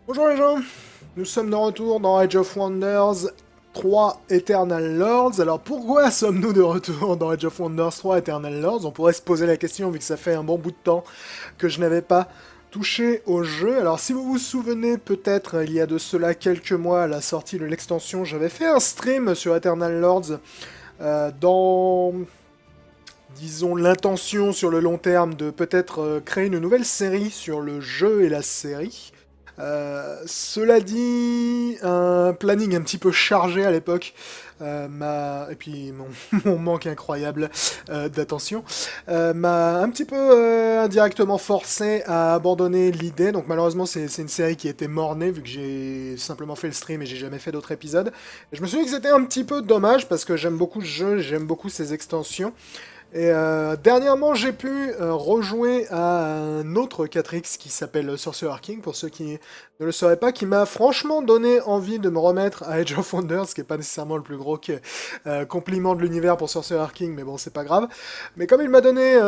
Bonjour les gens, nous sommes de retour dans Age of Wonders 3 Eternal Lords. Alors pourquoi sommes-nous de retour dans Age of Wonders 3 Eternal Lords? On pourrait se poser la question vu que ça fait un bon bout de temps que je n'avais pas touché au jeu. Alors si vous vous souvenez peut-être il y a de cela quelques mois à la sortie de l'extension, j'avais fait un stream sur Eternal Lords dans, disons, l'intention sur le long terme de peut-être créer une nouvelle série sur le jeu et la série. Cela dit, un planning un petit peu chargé à l'époque, et puis mon, mon manque incroyable d'attention, m'a un petit peu indirectement forcé à abandonner l'idée. Donc malheureusement, c'est une série qui était mort-née vu que j'ai simplement fait le stream et j'ai jamais fait d'autres épisodes. Et je me suis dit que c'était un petit peu dommage parce que j'aime beaucoup ce jeu, j'aime beaucoup ses extensions. Et dernièrement, j'ai pu rejouer à un autre 4X qui s'appelle Sorcerer King, pour ceux qui ne le sauraient pas, qui m'a franchement donné envie de me remettre à Age of Wonders, ce qui n'est pas nécessairement le plus gros compliment de l'univers pour Sorcerer King, mais bon, c'est pas grave. Mais comme il m'a donné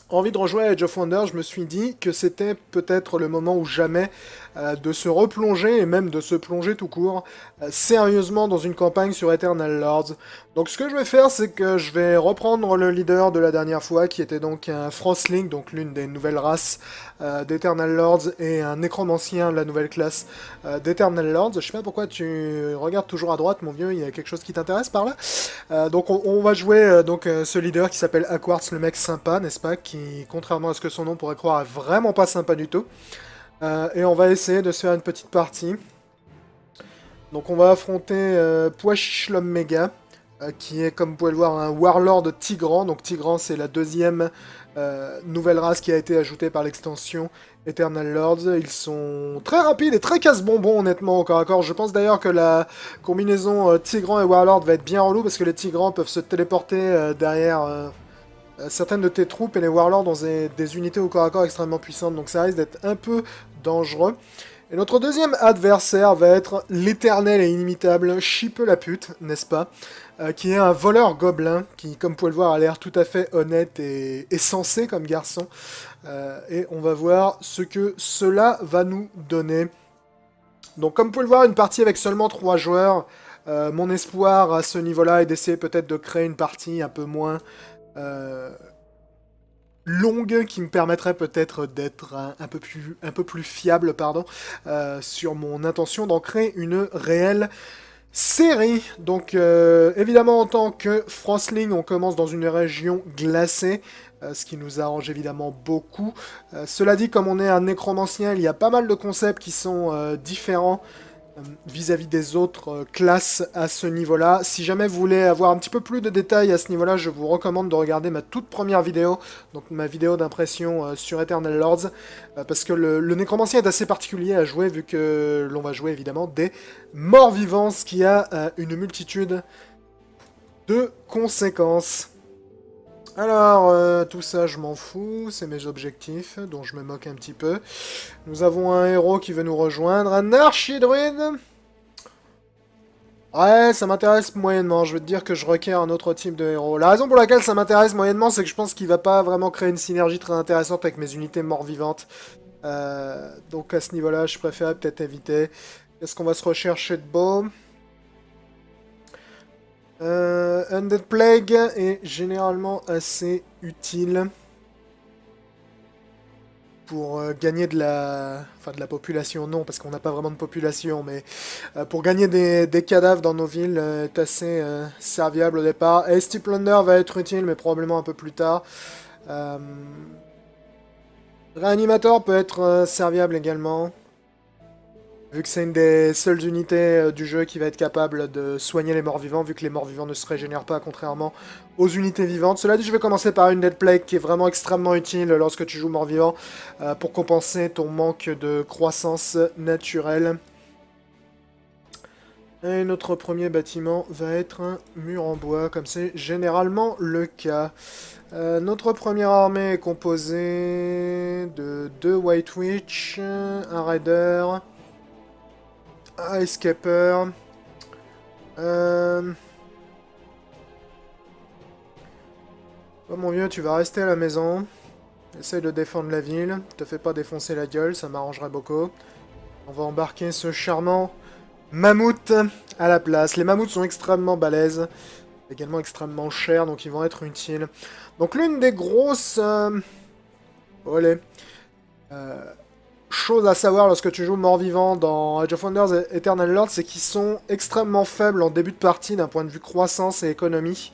envie de rejouer à Age of Wonders, je me suis dit que c'était peut-être le moment ou jamais de se replonger, et même de se plonger tout court, sérieusement dans une campagne sur Eternal Lords. Donc ce que je vais faire, c'est que je vais reprendre le leader de la dernière fois, qui était donc un Frostling, donc l'une des nouvelles races d'Eternal Lords, et un Nécromancien, la nouvelle classe d'Eternal Lords. Je sais pas pourquoi tu regardes toujours à droite, mon vieux, il y a quelque chose qui t'intéresse par là? Donc on va jouer ce leader qui s'appelle Aquartz, le mec sympa, n'est-ce pas? Qui, contrairement à ce que son nom pourrait croire, est vraiment pas sympa du tout. Et on va essayer de se faire une petite partie. Donc on va affronter Poishish l'homme méga, qui est, comme vous pouvez le voir, un Warlord Tigran. Donc Tigran, c'est la deuxième nouvelle race qui a été ajoutée par l'extension Eternal Lords. Ils sont très rapides et très casse-bonbons, honnêtement, au corps à corps. Je pense d'ailleurs que la combinaison Tigran et Warlord va être bien relou, parce que les Tigrans peuvent se téléporter derrière certaines de tes troupes, et les Warlords ont des unités au corps à corps extrêmement puissantes, donc ça risque d'être un peu dangereux. Et notre deuxième adversaire va être l'éternel et inimitable Chipe la pute, n'est-ce pas? Qui est un voleur gobelin, qui, comme vous pouvez le voir, a l'air tout à fait honnête et sensé comme garçon. Et on va voir ce que cela va nous donner. Donc comme vous pouvez le voir, une partie avec seulement 3 joueurs. Mon espoir à ce niveau-là est d'essayer peut-être de créer une partie un peu moins euh, longue, qui me permettrait peut-être d'être un peu plus fiable, pardon, sur mon intention d'en créer une réelle série. Donc évidemment, en tant que Frostling, on commence dans une région glacée, ce qui nous arrange évidemment beaucoup. Cela dit, comme on est un nécromancien, il y a pas mal de concepts qui sont différents vis-à-vis des autres classes à ce niveau-là. Si jamais vous voulez avoir un petit peu plus de détails à ce niveau-là, je vous recommande de regarder ma toute première vidéo, donc ma vidéo d'impression sur Eternal Lords, parce que le nécromancien est assez particulier à jouer, vu que l'on va jouer évidemment des morts-vivants, ce qui a une multitude de conséquences. Alors, tout ça, je m'en fous, c'est mes objectifs, dont je me moque un petit peu. Nous avons un héros qui veut nous rejoindre, un archidruide. Ouais, ça m'intéresse moyennement. Je veux te dire que je requiers un autre type de héros. La raison pour laquelle ça m'intéresse moyennement, c'est que je pense qu'il va pas vraiment créer une synergie très intéressante avec mes unités mort-vivantes. Donc à ce niveau-là, je préfère peut-être éviter. Qu'est-ce qu'on va se rechercher de beau? Undead Plague est généralement assez utile pour gagner de la... Enfin, de la population, non, parce qu'on n'a pas vraiment de population, mais pour gagner des cadavres dans nos villes est assez serviable au départ. Hasty Plunder va être utile, mais probablement un peu plus tard. Euh, Réanimator peut être serviable également, vu que c'est une des seules unités du jeu qui va être capable de soigner les morts-vivants, vu que les morts-vivants ne se régénèrent pas, contrairement aux unités vivantes. Cela dit, je vais commencer par une Dead Plague qui est vraiment extrêmement utile lorsque tu joues mort-vivant, pour compenser ton manque de croissance naturelle. Et notre premier bâtiment va être un mur en bois, comme c'est généralement le cas. Notre première armée est composée de 2 White Witch, un Raider, un Escaper. Oh mon vieux, tu vas rester à la maison. Essaye de défendre la ville. Te fais pas défoncer la gueule, ça m'arrangerait beaucoup. On va embarquer ce charmant mammouth à la place. Les mammouths sont extrêmement balèzes, également extrêmement chers, donc ils vont être utiles. Donc l'une des grosses olé, choses à savoir lorsque tu joues mort-vivant dans Age of Wonders et Eternal Lord, c'est qu'ils sont extrêmement faibles en début de partie d'un point de vue croissance et économie.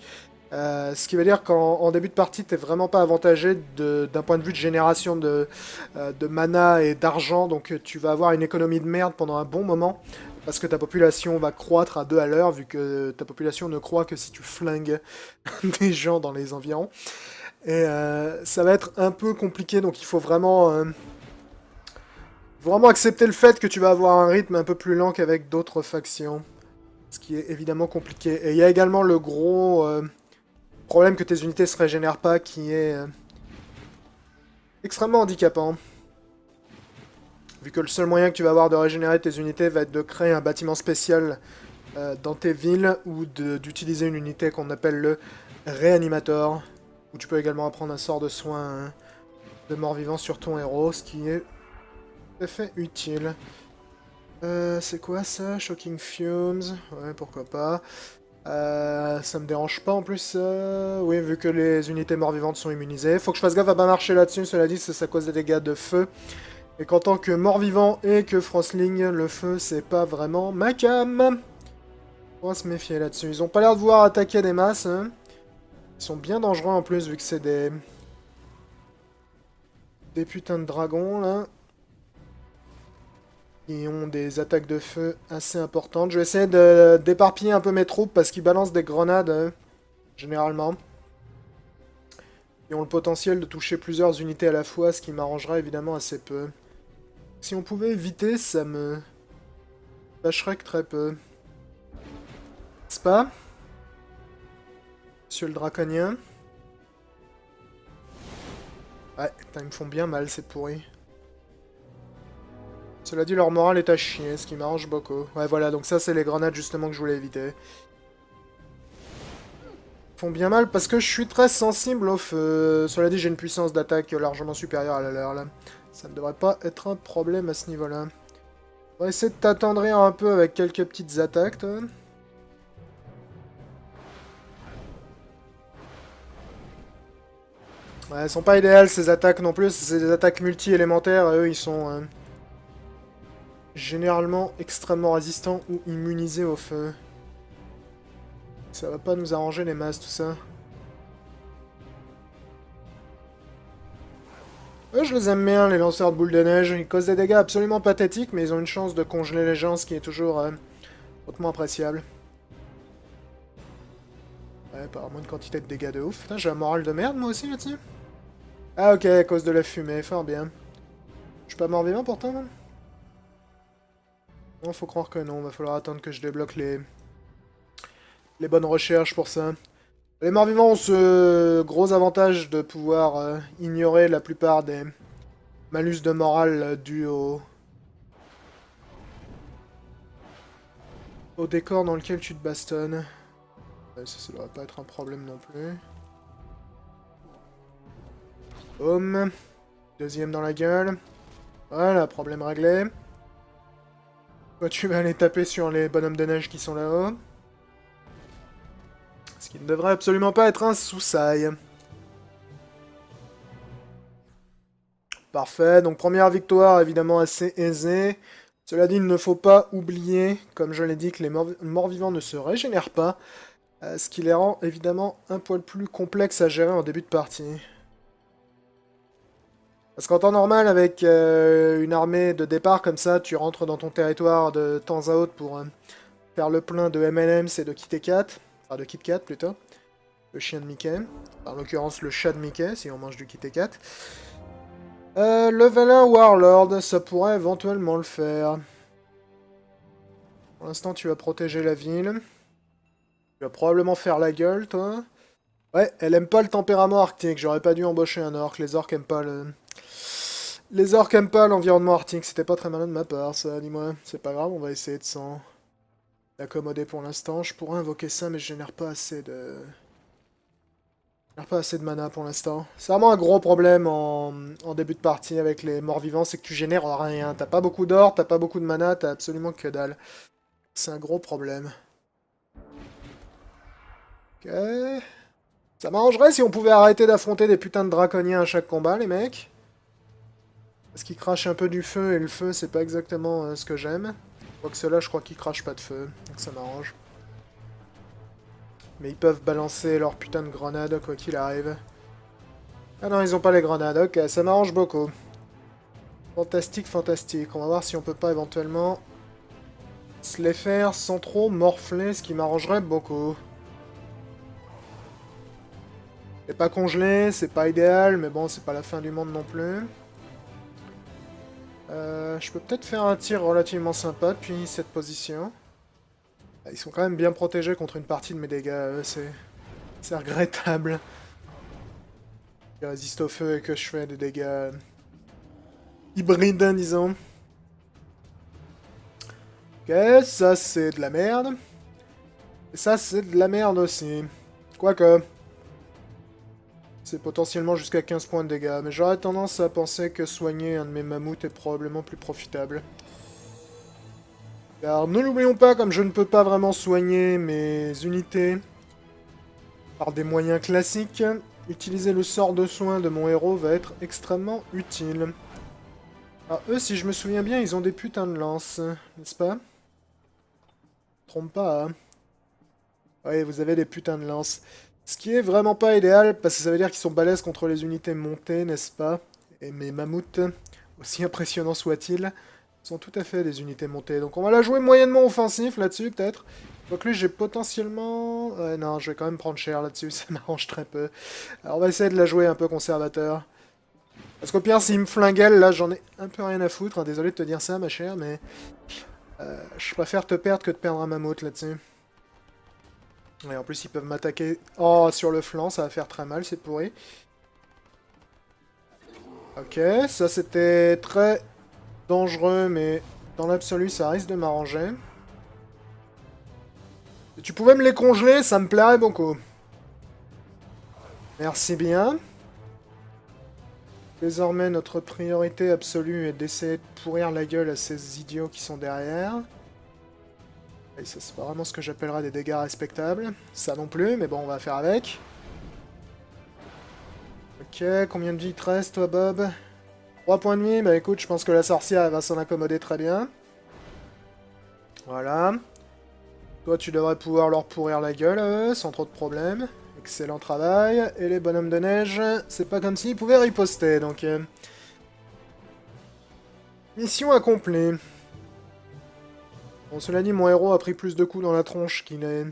Ce qui veut dire qu'en début de partie, t'es vraiment pas avantagé d'un point de vue de génération de mana et d'argent, donc tu vas avoir une économie de merde pendant un bon moment, parce que ta population va croître à 2 à l'heure, vu que ta population ne croît que si tu flingues des gens dans les environs. Et ça va être un peu compliqué, donc il faut vraiment accepter le fait que tu vas avoir un rythme un peu plus lent qu'avec d'autres factions, ce qui est évidemment compliqué. Et il y a également le gros problème que tes unités se régénèrent pas, qui est extrêmement handicapant. Vu que le seul moyen que tu vas avoir de régénérer tes unités va être de créer un bâtiment spécial dans tes villes, ou d'utiliser une unité qu'on appelle le réanimateur, où tu peux également apprendre un sort de soin de mort-vivant sur ton héros, ce qui est tout à fait utile. C'est quoi ça? Shocking Fumes? Ouais, pourquoi pas. Ça me dérange pas en plus, oui, vu que les unités mort-vivantes sont immunisées. Faut que je fasse gaffe à pas marcher là-dessus, cela dit, ça cause des dégâts de feu. Et qu'en tant que mort-vivant et que Frostling, le feu, c'est pas vraiment ma cam. On va se méfier là-dessus. Ils ont pas l'air de vouloir attaquer des masses, hein. Ils sont bien dangereux en plus, vu que c'est des putains de dragons, là. Qui ont des attaques de feu assez importantes. Je vais essayer d'éparpiller un peu mes troupes, parce qu'ils balancent des grenades, généralement. Ils ont le potentiel de toucher plusieurs unités à la fois, ce qui m'arrangerait évidemment assez peu. Si on pouvait éviter, ça me fâcherait que très peu. N'est-ce pas, monsieur le draconien? Ouais, putain, ils me font bien mal, c'est pourri. Cela dit, leur morale est à chier, ce qui m'arrange beaucoup. Ouais, voilà, donc ça, c'est les grenades justement que je voulais éviter. Ils font bien mal parce que je suis très sensible au feu. Cela dit, j'ai une puissance d'attaque largement supérieure à la leur, là. Ça ne devrait pas être un problème à ce niveau-là. On va essayer de t'attendrir un peu avec quelques petites attaques, toi. Ouais, elles sont pas idéales ces attaques non plus, c'est des attaques multi-élémentaires, et eux ils sont généralement extrêmement résistants ou immunisés au feu. Ça va pas nous arranger les masses tout ça. Eux je les aime bien, les lanceurs de boules de neige, ils causent des dégâts absolument pathétiques, mais ils ont une chance de congeler les gens, ce qui est toujours hautement appréciable. Ouais, par moins de quantité de dégâts de ouf. Putain, j'ai un moral de merde moi aussi là-dessus. Ah ok, à cause de la fumée, fort bien. Je suis pas mort-vivant pourtant, man. Non, faut croire que non, va falloir attendre que je débloque les bonnes recherches pour ça. Les morts-vivants ont ce gros avantage de pouvoir ignorer la plupart des malus de morale dus au décor dans lequel tu te bastonnes. Ouais, ça devrait pas être un problème non plus. Boum. Deuxième dans la gueule. Voilà, problème réglé. Toi, tu vas aller taper sur les bonhommes de neige qui sont là-haut. Ce qui ne devrait absolument pas être un sous-saille. Parfait, donc première victoire évidemment assez aisée. Cela dit, il ne faut pas oublier, comme je l'ai dit, que les morts-vivants ne se régénèrent pas. Ce qui les rend évidemment un poil plus complexes à gérer en début de partie. Parce qu'en temps normal, avec une armée de départ comme ça, tu rentres dans ton territoire de temps à autre pour faire le plein de M&M's et de Kit Kat. Enfin, de Kit Kat plutôt. Le chien de Mickey. En l'occurrence, le chat de Mickey, si on mange du Kit Kat. Level 1 Warlord, ça pourrait éventuellement le faire. Pour l'instant, tu vas protéger la ville. Tu vas probablement faire la gueule, toi. Ouais, elle aime pas le tempérament arctique. J'aurais pas dû embaucher un orc. Les orcs aiment pas le... Les orcs aiment pas l'environnement arctique. C'était pas très malin de ma part, ça, dis-moi. C'est pas grave, on va essayer de s'en accommoder pour l'instant. Je pourrais invoquer ça, mais je génère pas assez de... J'ai pas assez de mana pour l'instant. C'est vraiment un gros problème en début de partie avec les morts-vivants, c'est que tu génères rien. T'as pas beaucoup d'or, t'as pas beaucoup de mana, t'as absolument que dalle. C'est un gros problème. Ok. Ça m'arrangerait si on pouvait arrêter d'affronter des putains de draconiens à chaque combat, les mecs. Parce qu'ils crachent un peu du feu, et le feu, c'est pas exactement ce que j'aime. Quoique ceux-là, je crois qu'ils crachent pas de feu, donc ça m'arrange. Mais ils peuvent balancer leur putain de grenade, quoi qu'il arrive. Ah non, ils ont pas les grenades, ok, ça m'arrange beaucoup. Fantastique, fantastique. On va voir si on peut pas éventuellement se les faire sans trop morfler, ce qui m'arrangerait beaucoup. C'est pas congelé, c'est pas idéal, mais bon, c'est pas la fin du monde non plus. Je peux peut-être faire un tir relativement sympa depuis cette position. Ils sont quand même bien protégés contre une partie de mes dégâts, c'est regrettable. Je résiste au feu et que je fais des dégâts hybrides, disons. Ok, ça c'est de la merde. Et ça c'est de la merde aussi. Quoique, c'est potentiellement jusqu'à 15 points de dégâts, mais j'aurais tendance à penser que soigner un de mes mammouths est probablement plus profitable. Alors ne l'oublions pas, comme je ne peux pas vraiment soigner mes unités par des moyens classiques, utiliser le sort de soin de mon héros va être extrêmement utile. Alors eux, si je me souviens bien, ils ont des putains de lances, n'est-ce pas? Trompe pas, hein. Oui, vous avez des putains de lances. Ce qui est vraiment pas idéal, parce que ça veut dire qu'ils sont balèzes contre les unités montées, n'est-ce pas? Et mes mammouths, aussi impressionnants soient-ils, sont tout à fait des unités montées. Donc on va la jouer moyennement offensif là-dessus, peut-être. Donc lui, j'ai potentiellement... Ouais, non, je vais quand même prendre cher là-dessus, ça m'arrange très peu. Alors on va essayer de la jouer un peu conservateur. Parce qu'au pire, s'il me flinguelle, là, j'en ai un peu rien à foutre. Hein. Désolé de te dire ça, ma chère, mais... je préfère te perdre que de perdre un mammouth là-dessus. Et en plus, ils peuvent m'attaquer... Oh, sur le flanc, ça va faire très mal, c'est pourri. Ok, ça c'était très dangereux, mais dans l'absolu, ça risque de m'arranger. Si tu pouvais me les congeler, ça me plairait beaucoup. Merci bien. Désormais, notre priorité absolue est d'essayer de pourrir la gueule à ces idiots qui sont derrière. Et ça, c'est pas vraiment ce que j'appellerais des dégâts respectables. Ça non plus, mais bon, on va faire avec. Ok, combien de vie te reste, toi, Bob? 3 points de vie, bah écoute, je pense que la sorcière, elle va s'en accommoder très bien. Voilà. Toi, tu devrais pouvoir leur pourrir la gueule, sans trop de problèmes. Excellent travail. Et les bonhommes de neige, c'est pas comme s'ils pouvaient riposter, donc... Mission accomplie. Bon, cela dit, mon héros a pris plus de coups dans la tronche qu'il est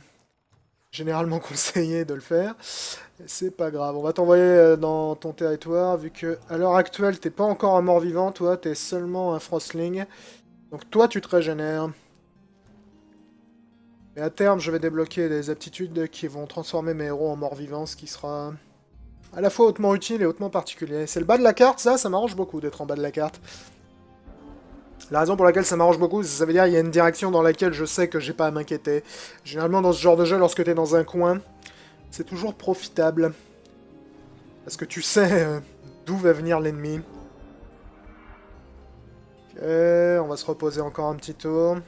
généralement conseillé de le faire. C'est pas grave, on va t'envoyer dans ton territoire, vu que à l'heure actuelle, t'es pas encore un mort-vivant, toi, t'es seulement un frostling. Donc toi, tu te régénères. Et à terme, je vais débloquer des aptitudes qui vont transformer mes héros en morts-vivants, ce qui sera à la fois hautement utile et hautement particulier. C'est le bas de la carte, ça m'arrange beaucoup d'être en bas de la carte. La raison pour laquelle ça m'arrange beaucoup, ça veut dire qu'il y a une direction dans laquelle je sais que j'ai pas à m'inquiéter. Généralement, dans ce genre de jeu, lorsque t'es dans un coin, c'est toujours profitable. Parce que tu sais d'où va venir l'ennemi. Ok, on va se reposer encore un petit tour.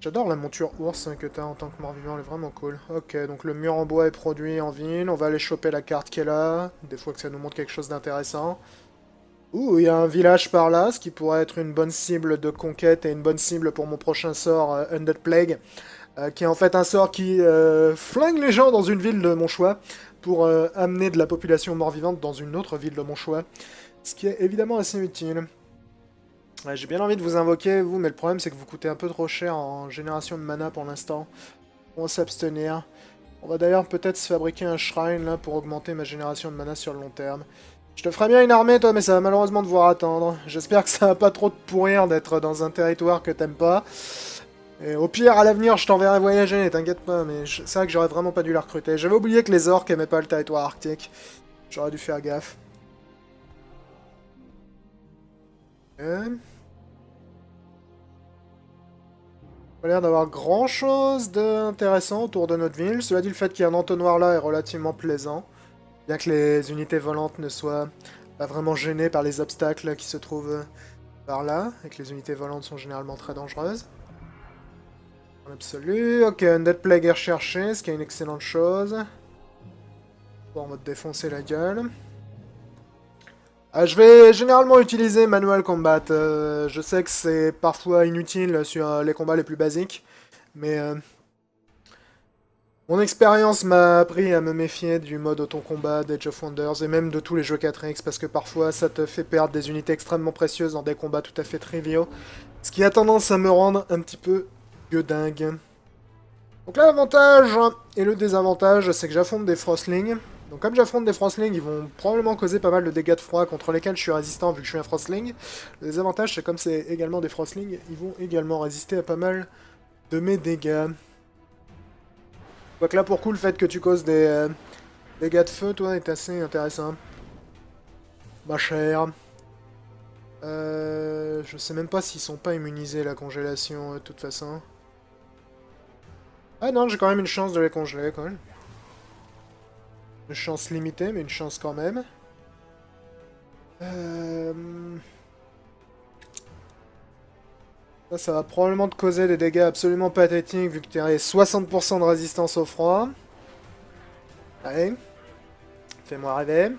J'adore la monture ours que t'as en tant que mort-vivant, elle est vraiment cool. Ok, donc le mur en bois est produit en ville, on va aller choper la carte qui est là, des fois que ça nous montre quelque chose d'intéressant. Ouh, il y a un village par là, ce qui pourrait être une bonne cible de conquête et une bonne cible pour mon prochain sort, Undead Plague, qui est en fait un sort qui flingue les gens dans une ville de mon choix, pour amener de la population mort-vivante dans une autre ville de mon choix, ce qui est évidemment assez utile. Ouais, j'ai bien envie de vous invoquer, vous, mais le problème c'est que vous coûtez un peu trop cher en génération de mana pour l'instant. On va s'abstenir. On va d'ailleurs peut-être se fabriquer un shrine là pour augmenter ma génération de mana sur le long terme. Je te ferais bien une armée toi, mais ça va malheureusement devoir attendre. J'espère que ça va pas trop te pourrir d'être dans un territoire que t'aimes pas. Et au pire, à l'avenir, je t'enverrai voyager, t'inquiète pas, mais c'est vrai que j'aurais vraiment pas dû la recruter. J'avais oublié que les orques aimaient pas le territoire arctique. J'aurais dû faire gaffe. Pas l'air d'avoir grand chose d'intéressant autour de notre ville. Cela dit, le fait qu'il y ait un entonnoir là est relativement plaisant. Bien que les unités volantes ne soient pas vraiment gênées par les obstacles qui se trouvent par là, et que les unités volantes sont généralement très dangereuses. En absolu. Ok, Undead Plague est recherché, ce qui est une excellente chose. Bon, on va te défoncer la gueule. Je vais généralement utiliser Manual Combat. Je sais que c'est parfois inutile sur les combats les plus basiques, mais mon expérience m'a appris à me méfier du mode auto-combat d'Age of Wonders et même de tous les jeux 4X parce que parfois ça te fait perdre des unités extrêmement précieuses dans des combats tout à fait triviaux, ce qui a tendance à me rendre un petit peu gueudingue. Donc là, l'avantage et le désavantage, c'est que j'affronte des Frostlings. Donc comme j'affronte des Frostlings, ils vont probablement causer pas mal de dégâts de froid contre lesquels je suis résistant vu que je suis un Frostling. Le désavantage, c'est comme c'est également des Frostlings, ils vont également résister à pas mal de mes dégâts. Donc là, pour coup, le fait que tu causes des dégâts de feu, toi, est assez intéressant. Ma chère. Je sais même pas s'ils sont pas immunisés à la congélation, de toute façon. Ah non, j'ai quand même une chance de les congeler, quand même. Une chance limitée, mais une chance quand même. Ça va probablement te causer des dégâts absolument pathétiques vu que tu as 60% de résistance au froid. Allez. Fais-moi rêver.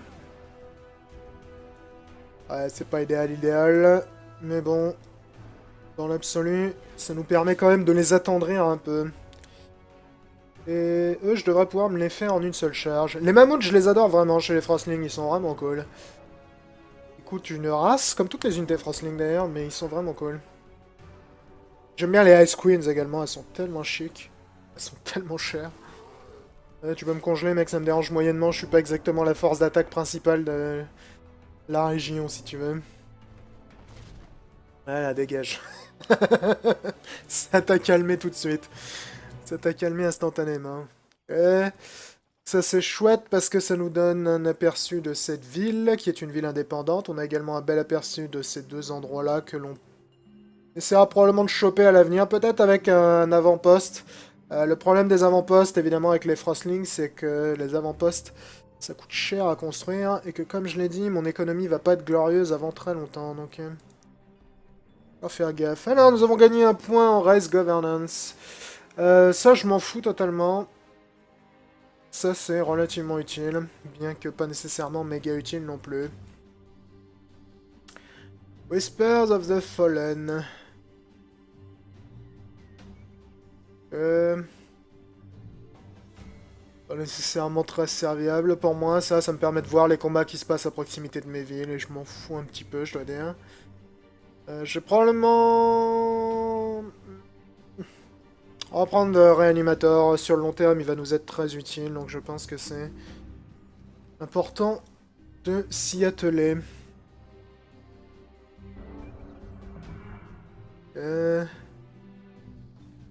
Ouais, c'est pas idéal. Mais bon. Dans l'absolu, ça nous permet quand même de les attendrir un peu. Et eux, je devrais pouvoir me les faire en une seule charge. Les mammouths, je les adore vraiment chez les Frostlings, ils sont vraiment cool. Ils coûtent une race, comme toutes les unités Frostling d'ailleurs, mais ils sont vraiment cool. J'aime bien les Ice Queens également, elles sont tellement chic. Elles sont tellement chères. Tu peux me congeler, mec, ça me dérange moyennement, je suis pas exactement la force d'attaque principale de la région, si tu veux. Voilà, dégage. Ça t'a calmé tout de suite. Ça t'a calmé instantanément. Ça c'est chouette parce que ça nous donne un aperçu de cette ville, qui est une ville indépendante. On a également un bel aperçu de ces deux endroits-là que l'on essaiera probablement de choper à l'avenir, peut-être avec un avant-poste. Le problème des avant-postes, évidemment, avec les Frostlings, c'est que les avant-postes, ça coûte cher à construire, et que comme je l'ai dit, mon économie va pas être glorieuse avant très longtemps, donc... on va faire gaffe. Alors, nous avons gagné un point en Race Governance. Ça, je m'en fous totalement. Ça, c'est relativement utile, bien que pas nécessairement méga utile non plus. Whispers of the Fallen. Pas nécessairement très serviable pour moi, ça me permet de voir les combats qui se passent à proximité de mes villes, et je m'en fous un petit peu, je dois dire. Je vais probablement... On va prendre Réanimator, sur le long terme il va nous être très utile, donc je pense que c'est important de s'y atteler.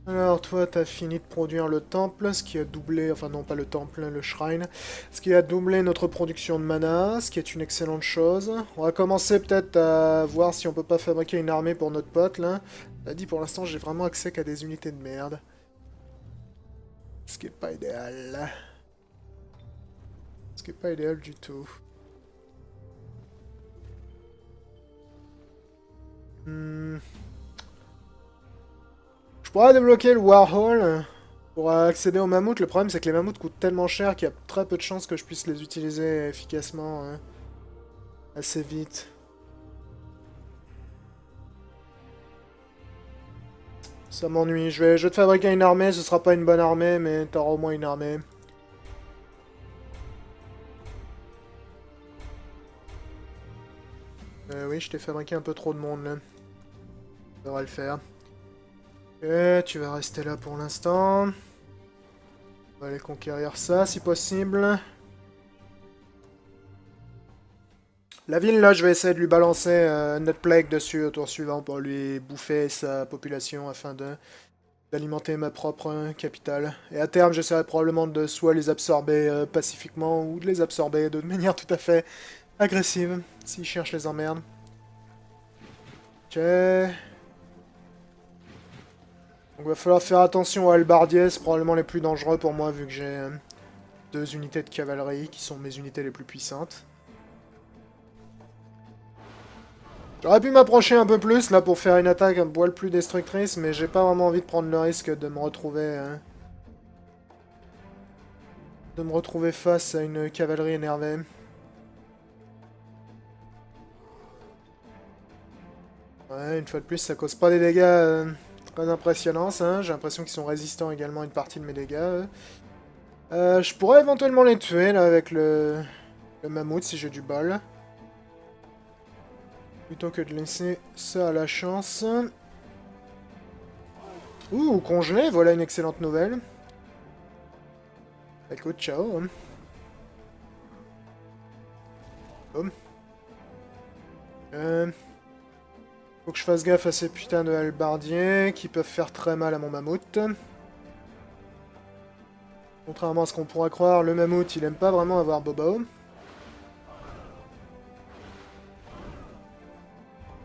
Alors toi t'as fini de produire le temple, ce qui a doublé, enfin non pas le temple, le shrine, ce qui a doublé notre production de mana, ce qui est une excellente chose. On va commencer peut-être à voir si on peut pas fabriquer une armée pour notre pote là. On a dit pour l'instant j'ai vraiment accès qu'à des unités de merde. Ce qui est pas idéal. Ce qui est pas idéal du tout. Je pourrais débloquer le Warhol pour accéder aux mammouths. Le problème, c'est que les mammouths coûtent tellement cher qu'il y a très peu de chances que je puisse les utiliser efficacement assez vite. Ça m'ennuie. Je vais te fabriquer une armée. Ce sera pas une bonne armée, mais t'auras au moins une armée. Oui, je t'ai fabriqué un peu trop de monde, là. Ça devrait le faire. Et tu vas rester là pour l'instant. On va aller conquérir ça, si possible. La ville, là, je vais essayer de lui balancer Net Plague dessus au tour suivant pour lui bouffer sa population afin d'alimenter ma propre capitale. Et à terme, j'essaierai probablement de soit les absorber pacifiquement ou de les absorber de manière tout à fait agressive, s'ils cherchent les emmerdes. Ok. Donc va falloir faire attention aux halbardiers, c'est probablement les plus dangereux pour moi vu que j'ai 2 unités de cavalerie qui sont mes unités les plus puissantes. J'aurais pu m'approcher un peu plus là pour faire une attaque un poil plus destructrice, mais j'ai pas vraiment envie de prendre le risque de me retrouver face à une cavalerie énervée. Ouais, une fois de plus, ça cause pas des dégâts très impressionnants, ça. J'ai l'impression qu'ils sont résistants également à une partie de mes dégâts. Je pourrais éventuellement les tuer, là, avec le mammouth, si j'ai du bol. Plutôt que de laisser ça à la chance. Ouh, congelé, voilà une excellente nouvelle. Écoute, ciao. Boum. Faut que je fasse gaffe à ces putains de halbardiers qui peuvent faire très mal à mon mammouth. Contrairement à ce qu'on pourrait croire, le mammouth, il aime pas vraiment avoir Bobo.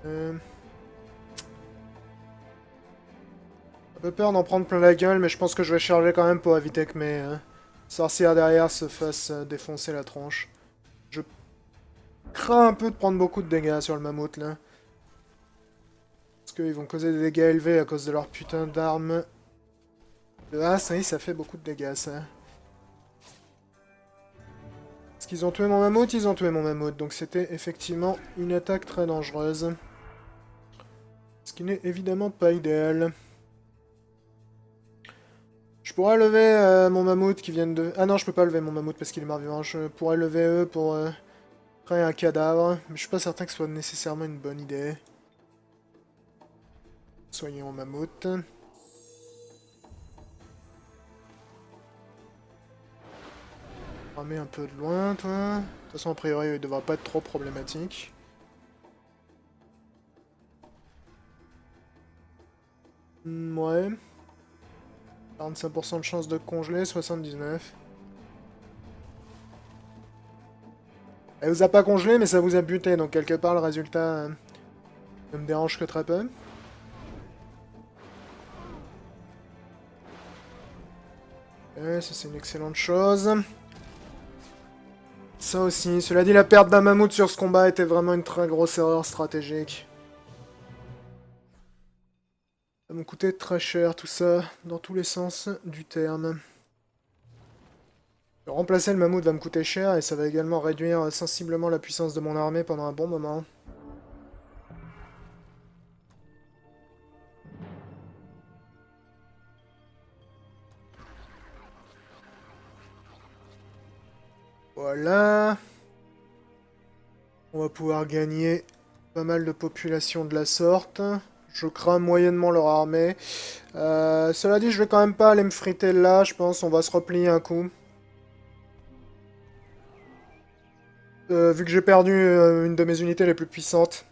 Un peu peur d'en prendre plein la gueule, mais je pense que je vais charger quand même pour éviter que mes sorcières derrière se fassent défoncer la tronche. Je crains un peu de prendre beaucoup de dégâts sur le mammouth, là. Parce qu'ils vont causer des dégâts élevés à cause de leur putain d'armes. Ah, ça y est, ça fait beaucoup de dégâts, ça. Est-ce qu'ils ont tué mon mammouth? Ils ont tué mon mammouth, donc c'était effectivement une attaque très dangereuse. Ce qui n'est évidemment pas idéal. Je pourrais lever mon mammouth qui vient de... Ah non, je peux pas lever mon mammouth parce qu'il est mort-vivant. Je pourrais lever eux pour créer un cadavre. Mais je suis pas certain que ce soit nécessairement une bonne idée. Soignons mon mammouth. Ramer un peu de loin, toi. De toute façon, a priori, il devra pas être trop problématique. Ouais. 45% de chance de congeler, 79. Elle vous a pas congelé, mais ça vous a buté, donc quelque part, le résultat ne me dérange que très peu. Ouais, ça c'est une excellente chose. Ça aussi. Cela dit, la perte d'un mammouth sur ce combat était vraiment une très grosse erreur stratégique. Ça m'a coûté très cher tout ça, dans tous les sens du terme. Remplacer le mammouth va me coûter cher et ça va également réduire sensiblement la puissance de mon armée pendant un bon moment. Voilà. On va pouvoir gagner pas mal de population de la sorte. Je crains moyennement leur armée. Cela dit, je vais quand même pas aller me friter là, je pense. On va se replier un coup. Vu que j'ai perdu une de mes unités les plus puissantes,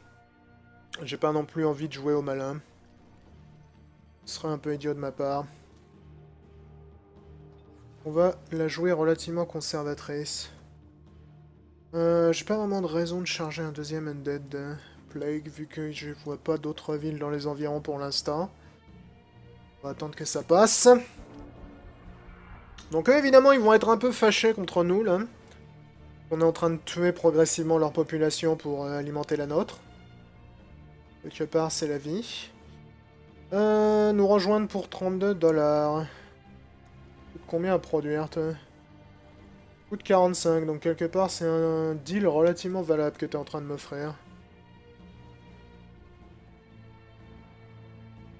j'ai pas non plus envie de jouer au malin. Ce serait un peu idiot de ma part. On va la jouer relativement conservatrice. J'ai pas vraiment de raison de charger un deuxième Undead Plague, vu que je vois pas d'autres villes dans les environs pour l'instant. On va attendre que ça passe. Donc eux, évidemment, ils vont être un peu fâchés contre nous, là. On est en train de tuer progressivement leur population pour alimenter la nôtre. Quelque part, c'est la vie. Nous rejoindre pour 32$. Combien à produire, toi? Coûte 45, donc quelque part, c'est un deal relativement valable que tu es en train de m'offrir.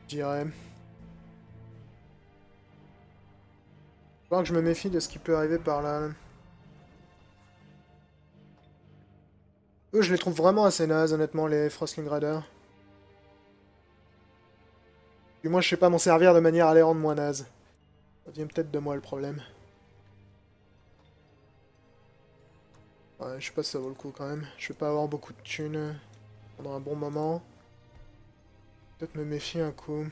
Je dirais. Il faut que je me méfie de ce qui peut arriver par là. Eux, je les trouve vraiment assez nazes, honnêtement, les Frostling Raiders. Du moins, je sais pas m'en servir de manière à les rendre moins nazes. Ça vient peut-être de moi le problème. Ouais, je sais pas si ça vaut le coup quand même. Je vais pas avoir beaucoup de thunes pendant un bon moment. Peut-être me méfier un coup.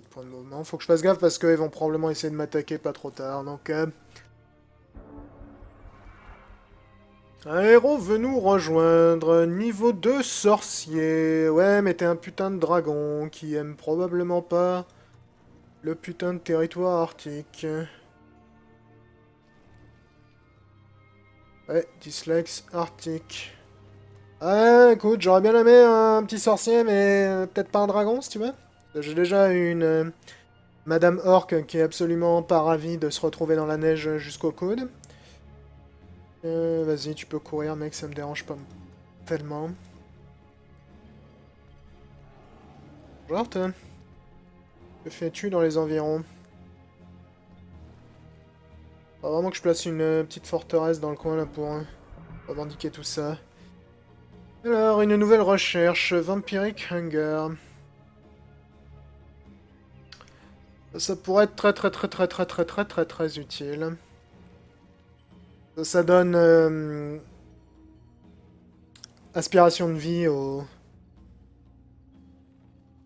Point de mouvement. Faut que je fasse gaffe parce qu'ils vont probablement essayer de m'attaquer pas trop tard. Donc, Un héros veut nous rejoindre. Niveau 2 sorcier. Ouais, mais t'es un putain de dragon qui aime probablement pas le putain de territoire arctique. Ouais, Dislex arctique. Ah, écoute, j'aurais bien aimé un petit sorcier, mais peut-être pas un dragon, si tu veux. J'ai déjà une Madame Orc qui est absolument pas ravie de se retrouver dans la neige jusqu'au coude. Vas-y, tu peux courir, mec, ça me dérange pas tellement. Genre, que fais-tu dans les environs? Faut vraiment que je place une petite forteresse dans le coin là pour revendiquer tout ça. Alors, une nouvelle recherche, Vampiric Hunger. Ça pourrait être très utile. Ça donne aspiration de vie aux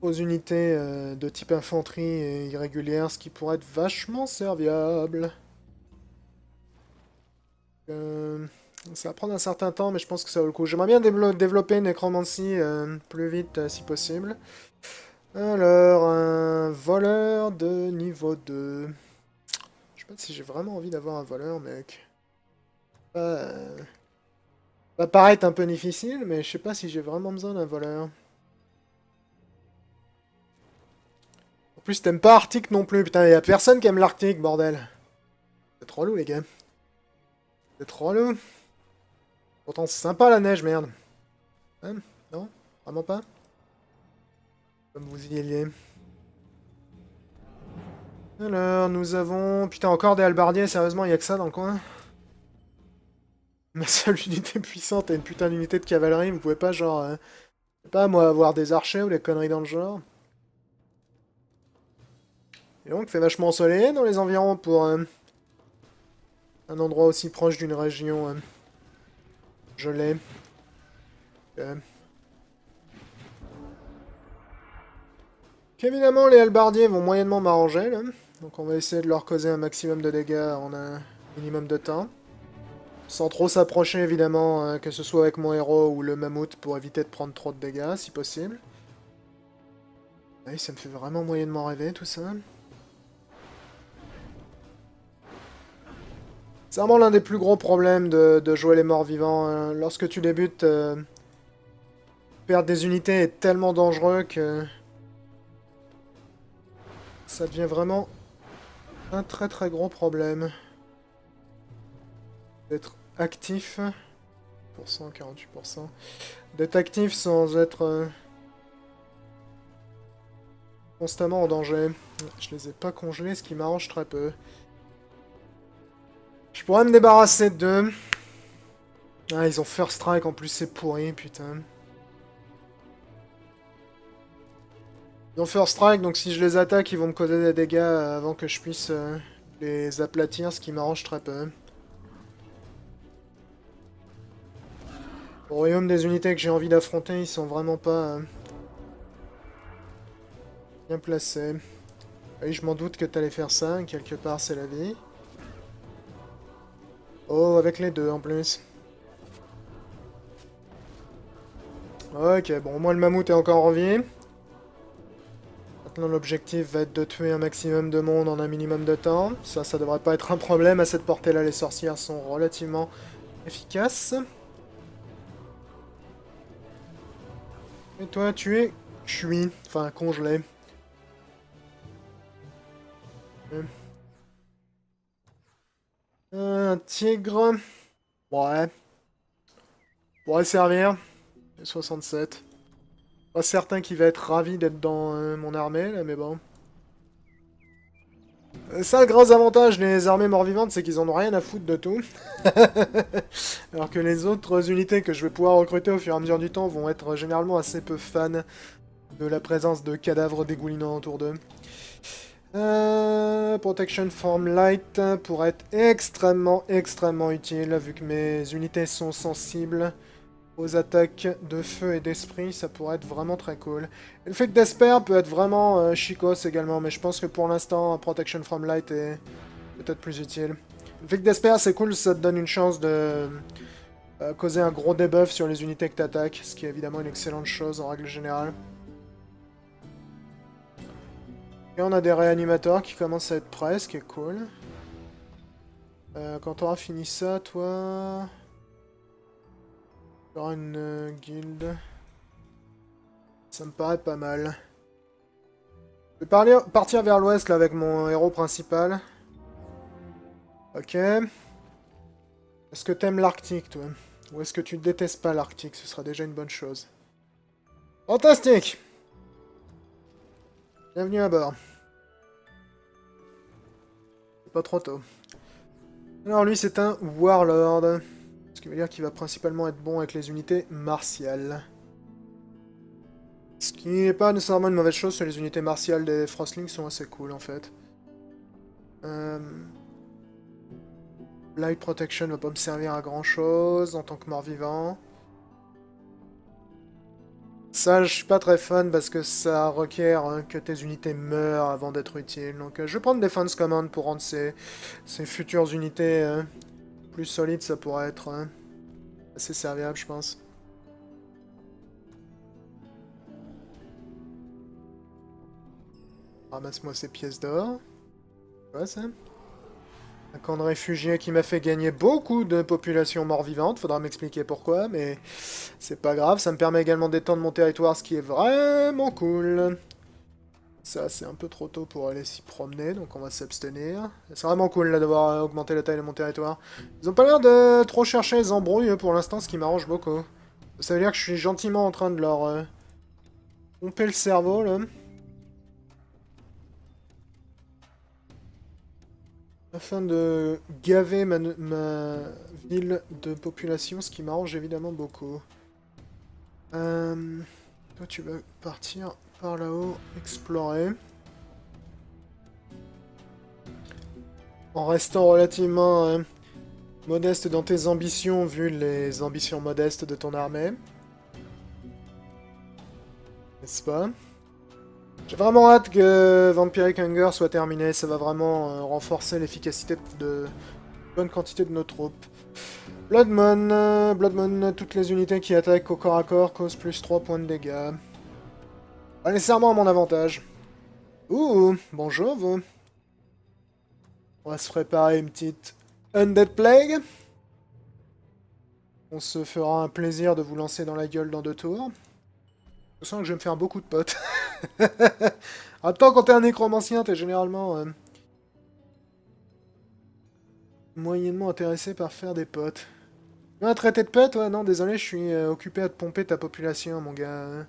unités de type infanterie et irrégulière, ce qui pourrait être vachement serviable. Ça va prendre un certain temps, mais je pense que ça vaut le coup. J'aimerais bien développer Necromancy plus vite si possible. Alors, un voleur de niveau 2. Je sais pas si j'ai vraiment envie d'avoir un voleur, mec. Ça va paraître un peu difficile, mais je sais pas si j'ai vraiment besoin d'un voleur. En plus, t'aimes pas Arctique non plus. Putain, y a personne qui aime l'Arctique, bordel. C'est trop lourd, les gars. C'est trop lourd. Pourtant, c'est sympa la neige, merde. Hein? Non? Vraiment pas? Comme vous y alliez. Alors, nous avons... Putain, encore des halbardiers, sérieusement, y a que ça dans le coin? Ma seule unité puissante est une putain d'unité de cavalerie, vous pouvez pas, genre... je sais pas, moi, avoir des archers ou des conneries dans le genre. Et donc, il fait vachement ensoleillé dans les environs pour... un endroit aussi proche d'une région gelée. Ok. Évidemment, les halbardiers vont moyennement m'arranger, là. Donc on va essayer de leur causer un maximum de dégâts en un minimum de temps. Sans trop s'approcher, évidemment, que ce soit avec mon héros ou le mammouth, pour éviter de prendre trop de dégâts, si possible. Oui, ça me fait vraiment moyennement rêver, tout ça. C'est vraiment l'un des plus gros problèmes de jouer les morts vivants. Lorsque tu débutes, perdre des unités est tellement dangereux que... ça devient vraiment un très gros problème. D'être actif... 48%. D'être actif sans être constamment en danger. Je les ai pas congelés, ce qui m'arrange très peu. Je pourrais me débarrasser d'eux. Ah, ils ont First Strike, en plus c'est pourri, putain. Ils ont First Strike, donc si je les attaque, ils vont me causer des dégâts avant que je puisse les aplatir, ce qui m'arrange très peu. Au royaume des unités que j'ai envie d'affronter, ils sont vraiment pas bien placés. Oui, je m'en doute que t'allais faire ça, quelque part c'est la vie. Oh, avec les deux en plus. Ok, bon, au moins le mammouth est encore en vie. Maintenant, l'objectif va être de tuer un maximum de monde en un minimum de temps. Ça devrait pas être un problème. À cette portée-là, les sorcières sont relativement efficaces. Et toi, tu es cuit. Enfin, congelé. Un tigre. Ouais. Pourrait servir. 67. Pas certain qu'il va être ravi d'être dans mon armée, là, mais bon. Ça, le gros avantage des armées mort-vivantes, c'est qu'ils en ont rien à foutre de tout. Alors que les autres unités que je vais pouvoir recruter au fur et à mesure du temps vont être généralement assez peu fans de la présence de cadavres dégoulinants autour d'eux. Protection from Light pourrait être extrêmement utile, vu que mes unités sont sensibles aux attaques de feu et d'esprit, ça pourrait être vraiment très cool. Et le fait que d'Esper peut être vraiment chicos également, mais je pense que pour l'instant, Protection from Light est peut-être plus utile. Le fait que d'Esper, c'est cool, ça te donne une chance de Causer un gros debuff sur les unités que t'attaques, ce qui est évidemment une excellente chose en règle générale. Et on a des réanimateurs qui commencent à être prêts, ce qui est cool. Quand t'auras fini ça, toi... Tu auras une guilde. Ça me paraît pas mal. Je vais partir vers l'ouest là avec mon héros principal. Ok. Est-ce que t'aimes l'Arctique, toi? Ou est-ce que tu détestes pas l'Arctique? Ce sera déjà une bonne chose. Fantastique! Bienvenue à bord. C'est pas trop tôt. Alors lui, c'est un Warlord. Ce qui veut dire qu'il va principalement être bon avec les unités martiales. Ce qui n'est pas nécessairement une mauvaise chose, parce que les unités martiales des Frostlings sont assez cool, en fait. Light Protection va pas me servir à grand chose en tant que mort-vivant. Ça, je suis pas très fan parce que ça requiert que tes unités meurent avant d'être utiles. Donc je vais prendre Defense Command pour rendre ces futures unités plus solides. Ça pourrait être assez serviable, je pense. Ramasse-moi ces pièces d'or. Quoi ça? Un camp de réfugiés qui m'a fait gagner beaucoup de population mort-vivante. Faudra m'expliquer pourquoi, mais c'est pas grave. Ça me permet également d'étendre mon territoire, ce qui est vraiment cool. Ça, c'est un peu trop tôt pour aller s'y promener, donc on va s'abstenir. C'est vraiment cool, là, d'avoir augmenté la taille de mon territoire. Ils ont pas l'air de trop chercher les embrouilles, pour l'instant, ce qui m'arrange beaucoup. Ça veut dire que je suis gentiment en train de leur pomper le cerveau, là. Afin de gaver ma ville de population, ce qui m'arrange évidemment beaucoup. Toi, tu vas partir par là-haut, explorer. En restant relativement modeste dans tes ambitions, vu les ambitions modestes de ton armée. N'est-ce pas? J'ai vraiment hâte que Vampiric Hunger soit terminé, ça va vraiment renforcer l'efficacité de bonne quantité de nos troupes. Blood Moon, toutes les unités qui attaquent au corps à corps causent plus 3 points de dégâts. Pas nécessairement à mon avantage. Ouh, bonjour vous. On va se préparer une petite Undead Plague. On se fera un plaisir de vous lancer dans la gueule dans 2 tours. Je sens que je vais me faire beaucoup de potes. En même temps, quand t'es un nécromancien, t'es généralement moyennement intéressé par faire des potes. Tu veux un traité de paix, toi? Non, désolé, je suis occupé à te pomper ta population, mon gars.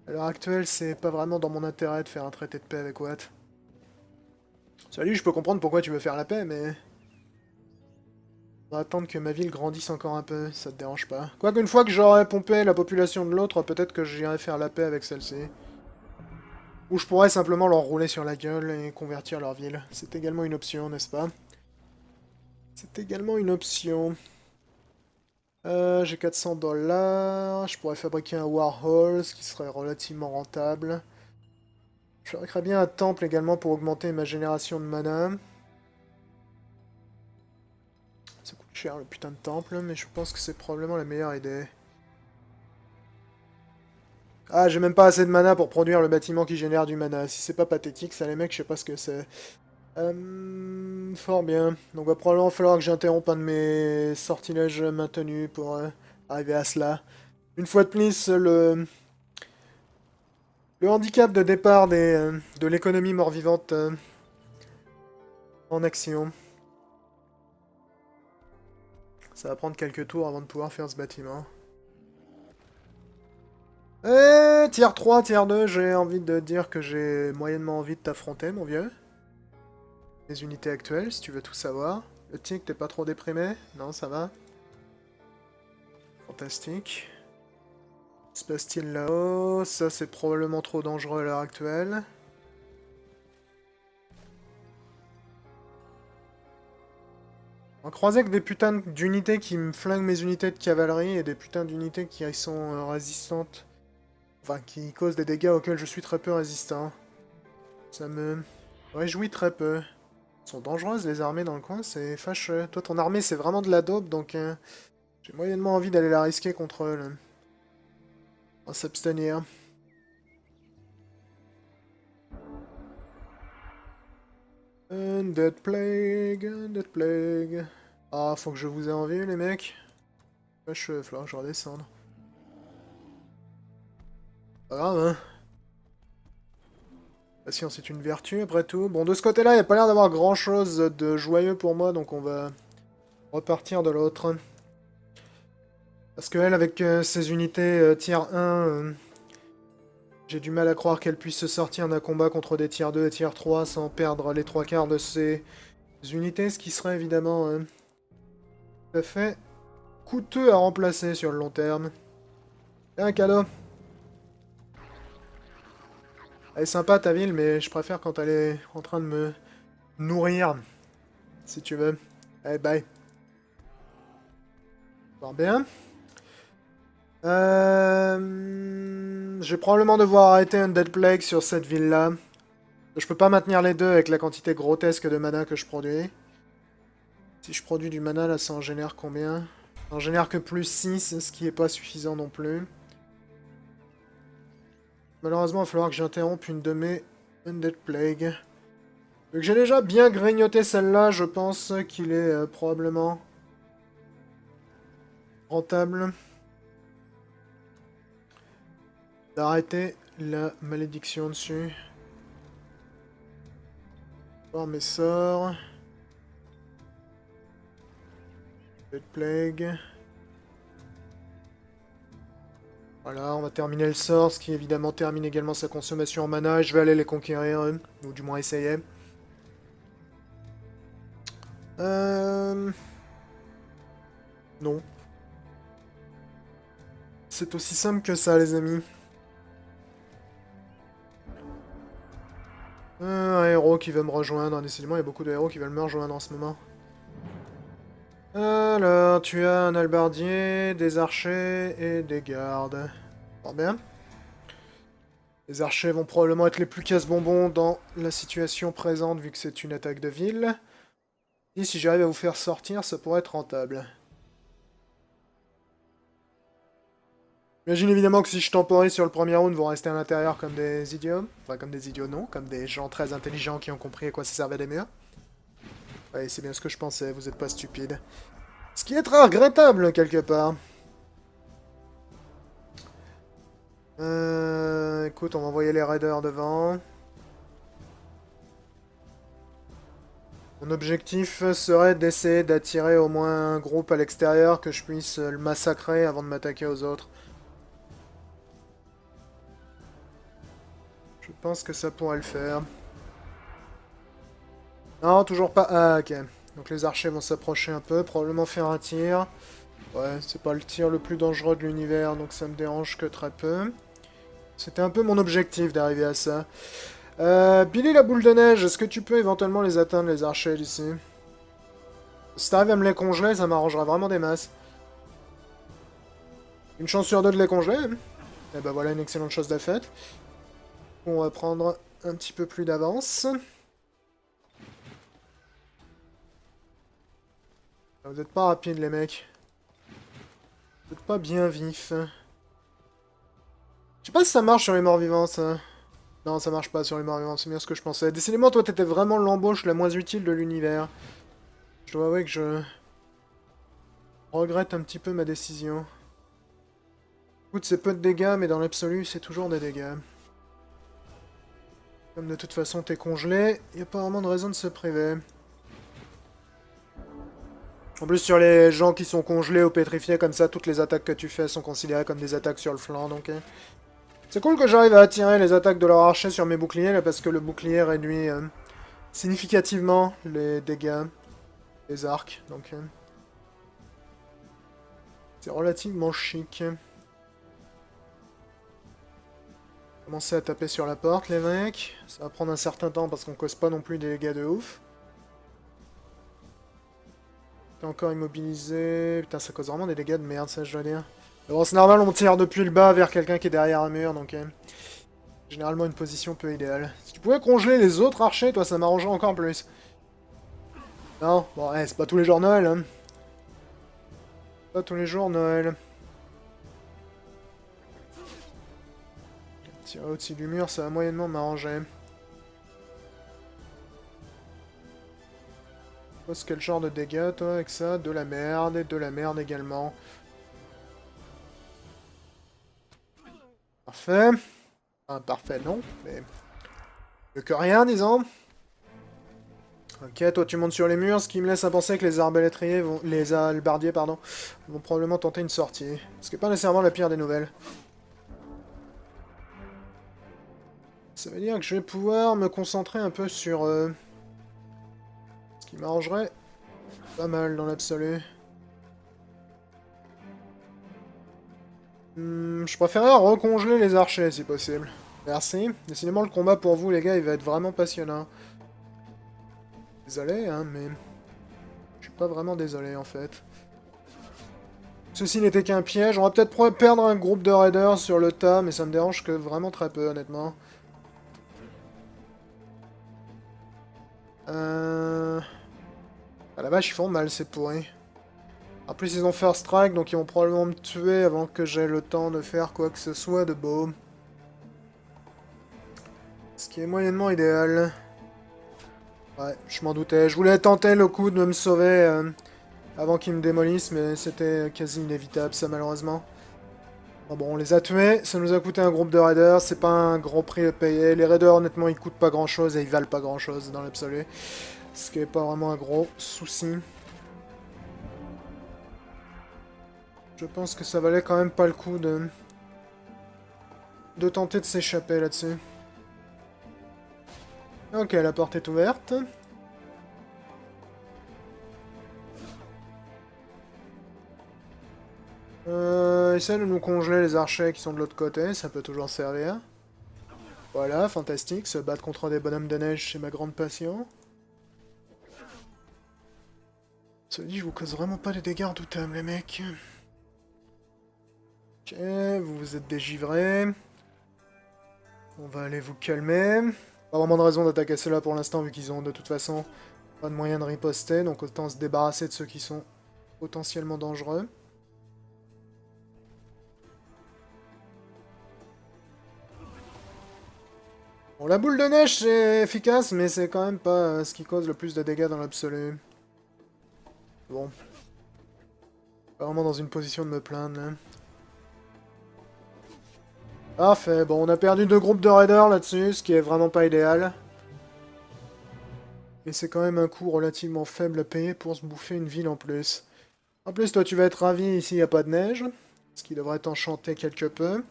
À l'heure actuelle, c'est pas vraiment dans mon intérêt de faire un traité de paix avec Watt. Salut, je peux comprendre pourquoi tu veux faire la paix, mais... On va attendre que ma ville grandisse encore un peu, ça te dérange pas. Quoique une fois que j'aurai pompé la population de l'autre, peut-être que j'irai faire la paix avec celle-ci. Ou je pourrais simplement leur rouler sur la gueule et convertir leur ville. C'est également une option, n'est-ce pas? C'est également une option. J'ai 400 $. Je pourrais fabriquer un Warhol, ce qui serait relativement rentable. Je fabriquerais bien un temple également pour augmenter ma génération de mana. Ça coûte cher le putain de temple, mais je pense que c'est probablement la meilleure idée. Ah, j'ai même pas assez de mana pour produire le bâtiment qui génère du mana. Si c'est pas pathétique, ça les mecs, je sais pas ce que c'est. Fort bien. Donc va probablement falloir que j'interrompe un de mes sortilèges maintenus pour arriver à cela. Une fois de plus, le handicap de départ de l'économie mort-vivante en action. Ça va prendre quelques tours avant de pouvoir faire ce bâtiment. Tier 3, tier 2, j'ai envie de dire que j'ai moyennement envie de t'affronter, mon vieux. Les unités actuelles, si tu veux tout savoir. Le tic, t'es pas trop déprimé? Non, ça va. Fantastique. Que se passe-t-il là-haut? Ça, c'est probablement trop dangereux à l'heure actuelle. On va croiser avec des putains d'unités qui me flinguent mes unités de cavalerie et des putains d'unités qui sont résistantes. Enfin, qui causent des dégâts auxquels je suis très peu résistant. Ça me réjouit très peu. Elles sont dangereuses les armées dans le coin, c'est fâcheux. Toi, ton armée, c'est vraiment de la daube, donc... J'ai moyennement envie d'aller la risquer contre eux, là. On va s'abstenir. Undead Plague, Undead Plague. Ah, faut que je vous ai en vue, les mecs. Ouais, je vais falloir que je redescende. Pas grave, hein. Patience est une vertu, après tout. Bon, de ce côté-là, il n'y a pas l'air d'avoir grand-chose de joyeux pour moi, donc on va repartir de l'autre. Parce que elle, avec ses unités tier 1, j'ai du mal à croire qu'elle puisse se sortir d'un combat contre des tier 2 et tier 3 sans perdre les 3/4 de ses unités, ce qui serait évidemment tout à fait coûteux à remplacer sur le long terme. C'est un cadeau. Elle est sympa ta ville, mais je préfère quand elle est en train de me nourrir, si tu veux. Allez, bye. Fort bien. Je vais probablement devoir arrêter un Dead Plague sur cette ville-là. Je peux pas maintenir les deux avec la quantité grotesque de mana que je produis. Si je produis du mana, là, ça en génère combien? Ça en génère que plus 6, ce qui est pas suffisant non plus. Malheureusement, il va falloir que j'interrompe une de mes Undead Plague. Vu que j'ai déjà bien grignoté celle-là, je pense qu'il est probablement rentable d'arrêter la malédiction dessus. Voir mes sorts. Dead Plague. Voilà, on va terminer le sort, ce qui évidemment termine également sa consommation en mana. Et je vais aller les conquérir, ou du moins essayer. Non. C'est aussi simple que ça, les amis. Un héros qui veut me rejoindre. Décidément, il y a beaucoup de héros qui veulent me rejoindre en ce moment. Alors, tu as un halbardier, des archers et des gardes. Fort bien. Les archers vont probablement être les plus casse-bonbons dans la situation présente, vu que c'est une attaque de ville. Et si j'arrive à vous faire sortir, ça pourrait être rentable. J'imagine évidemment que si je temporise sur le premier round, vous restez à l'intérieur comme des idiots. Enfin, comme des idiots, non. Comme des gens très intelligents qui ont compris à quoi ça servait des murs. Ouais, c'est bien ce que je pensais, vous êtes pas stupides. Ce qui est très regrettable, quelque part. Écoute, on va envoyer les raiders devant. Mon objectif serait d'essayer d'attirer au moins un groupe à l'extérieur, que je puisse le massacrer avant de m'attaquer aux autres. Je pense que ça pourrait le faire. Non, toujours pas. Ah, ok. Donc les archers vont s'approcher un peu, probablement faire un tir. Ouais, c'est pas le tir le plus dangereux de l'univers, donc ça me dérange que très peu. C'était un peu mon objectif d'arriver à ça. Billy la boule de neige, est-ce que tu peux éventuellement les atteindre, les archers d'ici? Si t'arrives à me les congeler, ça m'arrangera vraiment des masses. Une chance sur deux de les congeler. Et ben voilà une excellente chose de faite. On va prendre un petit peu plus d'avance. Vous êtes pas rapides les mecs. Vous êtes pas bien vifs. Je sais pas si ça marche sur les morts vivants ça. Non, ça marche pas sur les morts vivants, c'est bien ce que je pensais. Décidément, toi t'étais vraiment l'embauche la moins utile de l'univers. Je dois avouer que je regrette un petit peu ma décision. Écoute, c'est peu de dégâts, mais dans l'absolu, c'est toujours des dégâts. Comme de toute façon t'es congelé, y a pas vraiment de raison de se priver. En plus, sur les gens qui sont congelés ou pétrifiés comme ça, toutes les attaques que tu fais sont considérées comme des attaques sur le flanc, donc... C'est cool que j'arrive à attirer les attaques de leur archer sur mes boucliers, là, parce que le bouclier réduit significativement les dégâts des arcs, donc... c'est relativement chic. Commencer à taper sur la porte, les mecs. Ça va prendre un certain temps, parce qu'on cause pas non plus des dégâts de ouf. T'es encore immobilisé... Putain, ça cause vraiment des dégâts de merde, ça, je dois dire. Mais bon, c'est normal, on tire depuis le bas vers quelqu'un qui est derrière un mur, donc... généralement, une position peu idéale. Si tu pouvais congeler les autres archers, toi, ça m'arrangerait encore plus. Non, bon, ouais, c'est pas tous les jours Noël, hein. Pas tous les jours, Noël. Tirer au-dessus du mur, ça va moyennement m'arranger. Pose quel genre de dégâts, toi, avec ça? De la merde, et de la merde également. Parfait. Enfin, parfait, non, mais... Mieux que rien, disons. Ok, toi tu montes sur les murs, ce qui me laisse à penser que les arbalétriers vont... Les halbardiers, pardon, vont probablement tenter une sortie. Ce qui n'est pas nécessairement la pire des nouvelles. Ça veut dire que je vais pouvoir me concentrer un peu sur... ce qui m'arrangerait pas mal dans l'absolu. Je préférerais recongeler les archers si possible. Merci. Décidément, le combat pour vous, les gars, il va être vraiment passionnant. Désolé, hein, mais... Je suis pas vraiment désolé, en fait. Ceci n'était qu'un piège. On va peut-être perdre un groupe de raiders sur le tas, mais ça me dérange que vraiment très peu, honnêtement. À la vache, ils font mal, c'est pourri. En plus, ils ont first strike, donc ils vont probablement me tuer avant que j'aie le temps de faire quoi que ce soit de beau. Ce qui est moyennement idéal. Ouais, je m'en doutais. Je voulais tenter le coup de me sauver avant qu'ils me démolissent, mais c'était quasi inévitable, ça, malheureusement. Bon, on les a tués. Ça nous a coûté un groupe de raiders. C'est pas un gros prix à payer. Les raiders, honnêtement, ils coûtent pas grand-chose et ils valent pas grand-chose dans l'absolu. Ce qui est pas vraiment un gros souci. Je pense que ça valait quand même pas le coup de tenter de s'échapper là-dessus. Ok, la porte est ouverte. Essaye de nous congeler les archers qui sont de l'autre côté, ça peut toujours servir. Voilà, fantastique, se battre contre des bonhommes de neige, c'est ma grande passion. Ça dit, je vous cause vraiment pas des dégâts redoutables, les mecs. Ok, vous vous êtes dégivrés. On va aller vous calmer. Pas vraiment de raison d'attaquer ceux-là pour l'instant, vu qu'ils ont de toute façon pas de moyen de riposter, donc autant se débarrasser de ceux qui sont potentiellement dangereux. Bon, la boule de neige, c'est efficace, mais c'est quand même pas ce qui cause le plus de dégâts dans l'absolu. Bon. Pas vraiment dans une position de me plaindre, là. Parfait, bon, on a perdu 2 groupes de raiders là-dessus, ce qui est vraiment pas idéal. Et c'est quand même un coût relativement faible à payer pour se bouffer une ville en plus. En plus, toi, tu vas être ravi, ici, il n'y a pas de neige. Ce qui devrait t'enchanter quelque peu.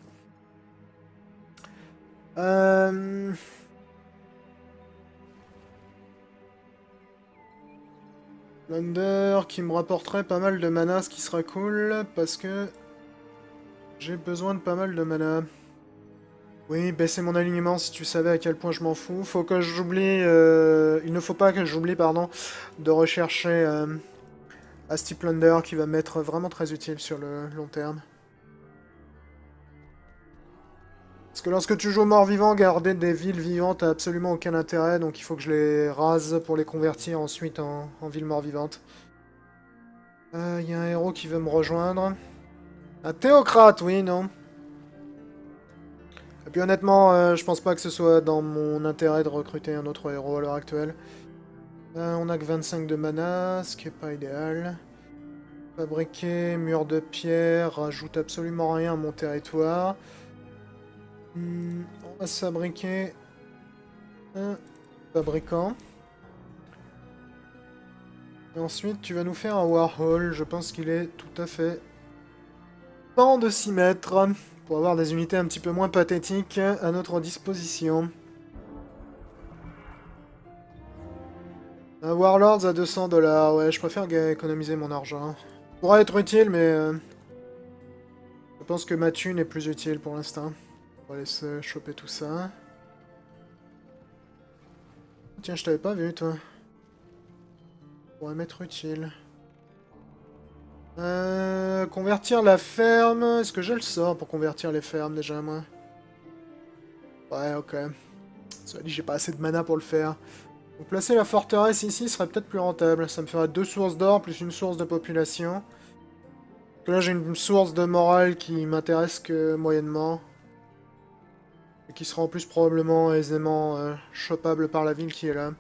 Plunder qui me rapporterait pas mal de mana, ce qui sera cool, parce que j'ai besoin de pas mal de mana. Oui, baisser mon alignement si tu savais à quel point je m'en fous. Faut que j'oublie... Il ne faut pas que j'oublie, pardon, de rechercher Asti Plunder qui va m'être vraiment très utile sur le long terme. Parce que lorsque tu joues mort-vivant, garder des villes vivantes a absolument aucun intérêt, donc il faut que je les rase pour les convertir ensuite en villes mort-vivantes. Il y a un héros qui veut me rejoindre. Un théocrate, oui, non. Et puis honnêtement, je pense pas que ce soit dans mon intérêt de recruter un autre héros à l'heure actuelle. On a que 25 de mana, ce qui est pas idéal. Fabriquer, mur de pierre, rajoute absolument rien à mon territoire. On va se fabriquer un fabricant. Et ensuite, tu vas nous faire un Warhol. Je pense qu'il est tout à fait temps de s'y mettre pour avoir des unités un petit peu moins pathétiques à notre disposition. Un Warlords à 200 $. Ouais, je préfère économiser mon argent. Pourrait être utile, mais je pense que ma thune est plus utile pour l'instant. On va laisser choper tout ça. Tiens, je t'avais pas vu, toi. Pourrait m'être utile. Convertir la ferme. Est-ce que j'ai le sort pour convertir les fermes déjà, moi? Ouais, ok. Ça dit, j'ai pas assez de mana pour le faire. Donc placer la forteresse ici serait peut-être plus rentable. Ça me ferait 2 sources d'or plus une source de population. Là, j'ai une source de morale qui m'intéresse que moyennement. Et qui sera en plus probablement aisément chopable par la ville qui est là.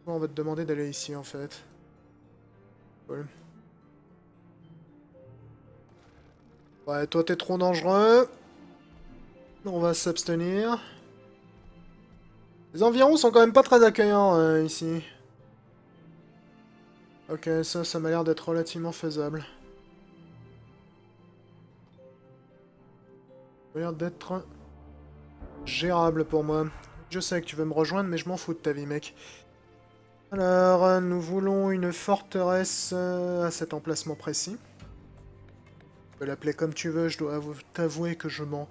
On va te demander d'aller ici, en fait. Cool. Ouais, toi, t'es trop dangereux. On va s'abstenir. Les environs sont quand même pas très accueillants, ici. Ok, ça m'a l'air d'être relativement faisable. Ça m'a l'air d'être gérable pour moi. Je sais que tu veux me rejoindre, mais je m'en fous de ta vie, mec. Alors, nous voulons une forteresse à cet emplacement précis. Tu peux l'appeler comme tu veux, je dois t'avouer que je m'en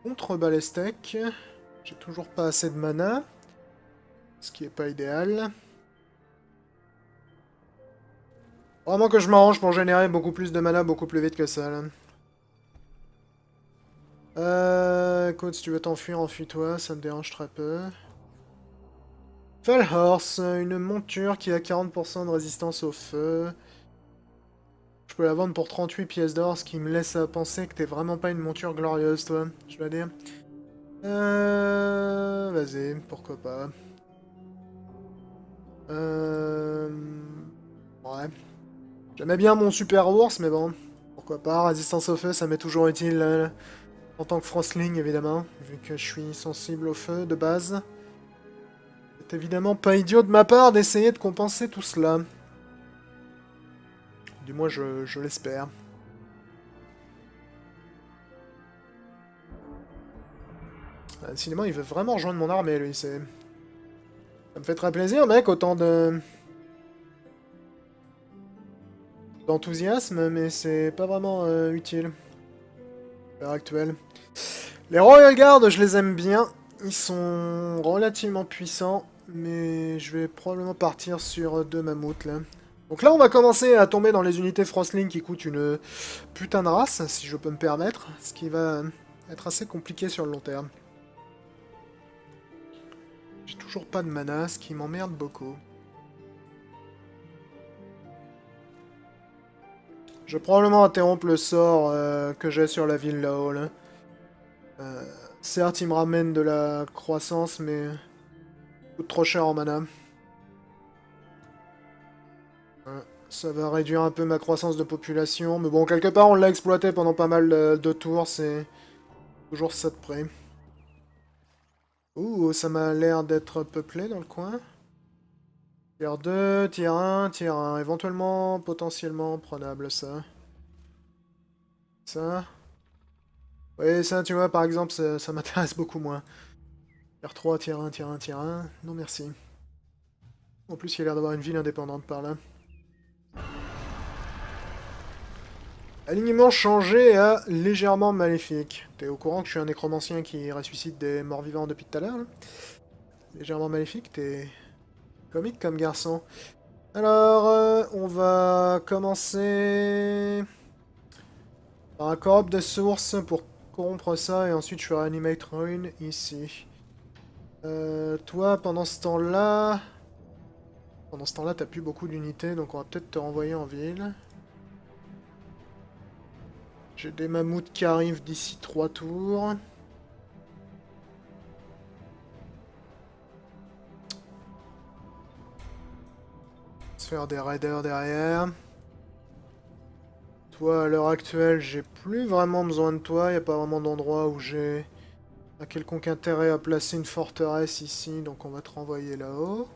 contrebats les steaks. J'ai toujours pas assez de mana, ce qui est pas idéal. Vraiment que je m'arrange pour générer beaucoup plus de mana beaucoup plus vite que ça, là. Écoute, si tu veux t'enfuir, enfuis-toi, ça me dérange très peu. Fellhorse, une monture qui a 40% de résistance au feu. Je peux la vendre pour 38 pièces d'or, ce qui me laisse à penser que t'es vraiment pas une monture glorieuse, toi, je dois dire. Vas-y, pourquoi pas. Ouais. J'aimais bien mon super ours, mais bon, pourquoi pas. Résistance au feu, ça m'est toujours utile en tant que Frostling, évidemment, vu que je suis sensible au feu de base. C'est évidemment pas idiot de ma part d'essayer de compenser tout cela. Du moins, je l'espère. Décidément, il veut vraiment rejoindre mon armée, lui, c'est... Ça me fait très plaisir, mec, autant de... d'enthousiasme, mais c'est pas vraiment utile. À l'heure actuelle. Les Royal Guard, je les aime bien. Ils sont relativement puissants, mais je vais probablement partir sur 2 mammouths, là. Donc là, on va commencer à tomber dans les unités Frostling qui coûtent une putain de race, si je peux me permettre, ce qui va être assez compliqué sur le long terme. J'ai toujours pas de mana, ce qui m'emmerde beaucoup. Je vais probablement interrompre le sort que j'ai sur la ville là-haut, là. Certes, il me ramène de la croissance, mais... coûte trop cher en mana. Ça va réduire un peu ma croissance de population, mais bon, quelque part, on l'a exploité pendant pas mal de tours, c'est toujours ça de près. Ouh, ça m'a l'air d'être peuplé dans le coin. Tier 2, tier 1, tier 1. Éventuellement, potentiellement prenable, ça. Ça. Oui, ça, tu vois, par exemple, ça m'intéresse beaucoup moins. Tier 3, tier 1, tier 1, tier 1. Non, merci. En plus, il a l'air d'avoir une ville indépendante par là. Alignement changé à légèrement maléfique. T'es au courant que je suis un nécromancien qui ressuscite des morts vivants depuis tout à l'heure, là? Légèrement maléfique, t'es comique comme garçon. Alors, on va commencer par un corrupt de source pour corrompre ça, et ensuite je ferai Animate Ruin ici. Toi, pendant ce temps-là... Pendant ce temps-là, t'as plus beaucoup d'unités, donc on va peut-être te renvoyer en ville. J'ai des mammouths qui arrivent d'ici 3 tours. Se faire des raiders derrière. Toi, à l'heure actuelle, j'ai plus vraiment besoin de toi. Il n'y a pas vraiment d'endroit où j'ai un quelconque intérêt à placer une forteresse ici, donc on va te renvoyer là-haut.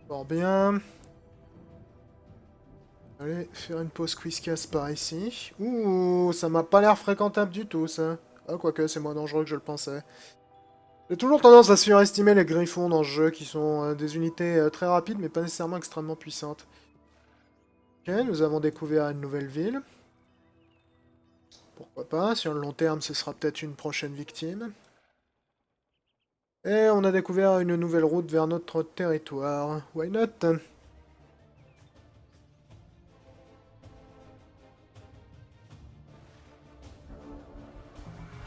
Fort bien. Allez, faire une pause quiz-casse par ici. Ouh, ça m'a pas l'air fréquentable du tout, ça. Ah, quoique, c'est moins dangereux que je le pensais. J'ai toujours tendance à surestimer les griffons dans ce jeu, qui sont des unités très rapides, mais pas nécessairement extrêmement puissantes. Ok, nous avons découvert une nouvelle ville. Pourquoi pas, sur le long terme, ce sera peut-être une prochaine victime. Et on a découvert une nouvelle route vers notre territoire. Why not?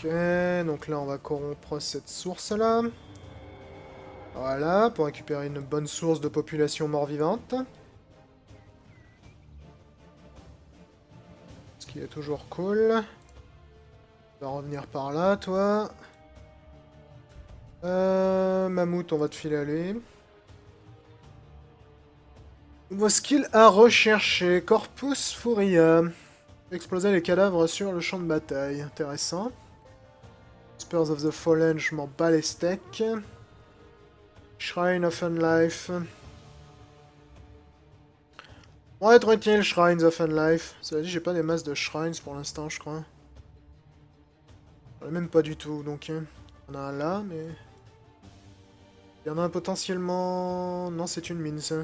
Ok, donc là on va corrompre cette source-là. Voilà, pour récupérer une bonne source de population mort-vivante. Ce qui est toujours cool. On va revenir par là, toi. Mammouth, on va te filer à lui. Nouveau skill à rechercher. Corpus Furia. Exploser les cadavres sur le champ de bataille. Intéressant. Spurs of the Fallen, je m'en bats les steaks. Shrine of Unlife. On va être utile, Shrines of Unlife. Cela dit, j'ai pas des masses de shrines pour l'instant, je crois. J'en ai même pas du tout, donc... on a un là, mais... il y en a un potentiellement... non, c'est une mine, ça.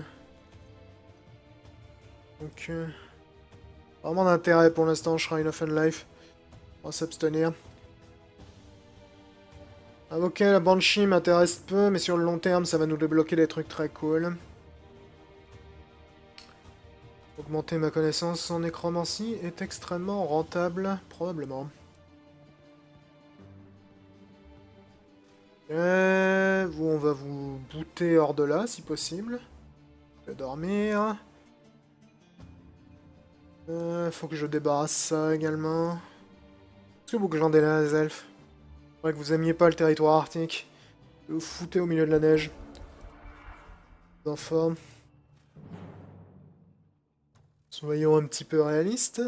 Donc... vraiment d'intérêt pour l'instant, Shrine of Unlife. On va s'abstenir. Invoquer la Banshee m'intéresse peu, mais sur le long terme, ça va nous débloquer des trucs très cool. Augmenter ma connaissance en nécromancie est extrêmement rentable, probablement. Vous, on va vous booter hors de là, si possible. Je vais dormir. Faut que je débarrasse ça également. Est-ce que vous que j'en délaisse, les elfes? Faudrait que vous aimiez pas le territoire arctique. Vous vous foutez au milieu de la neige. En forme. Soyons un petit peu réalistes.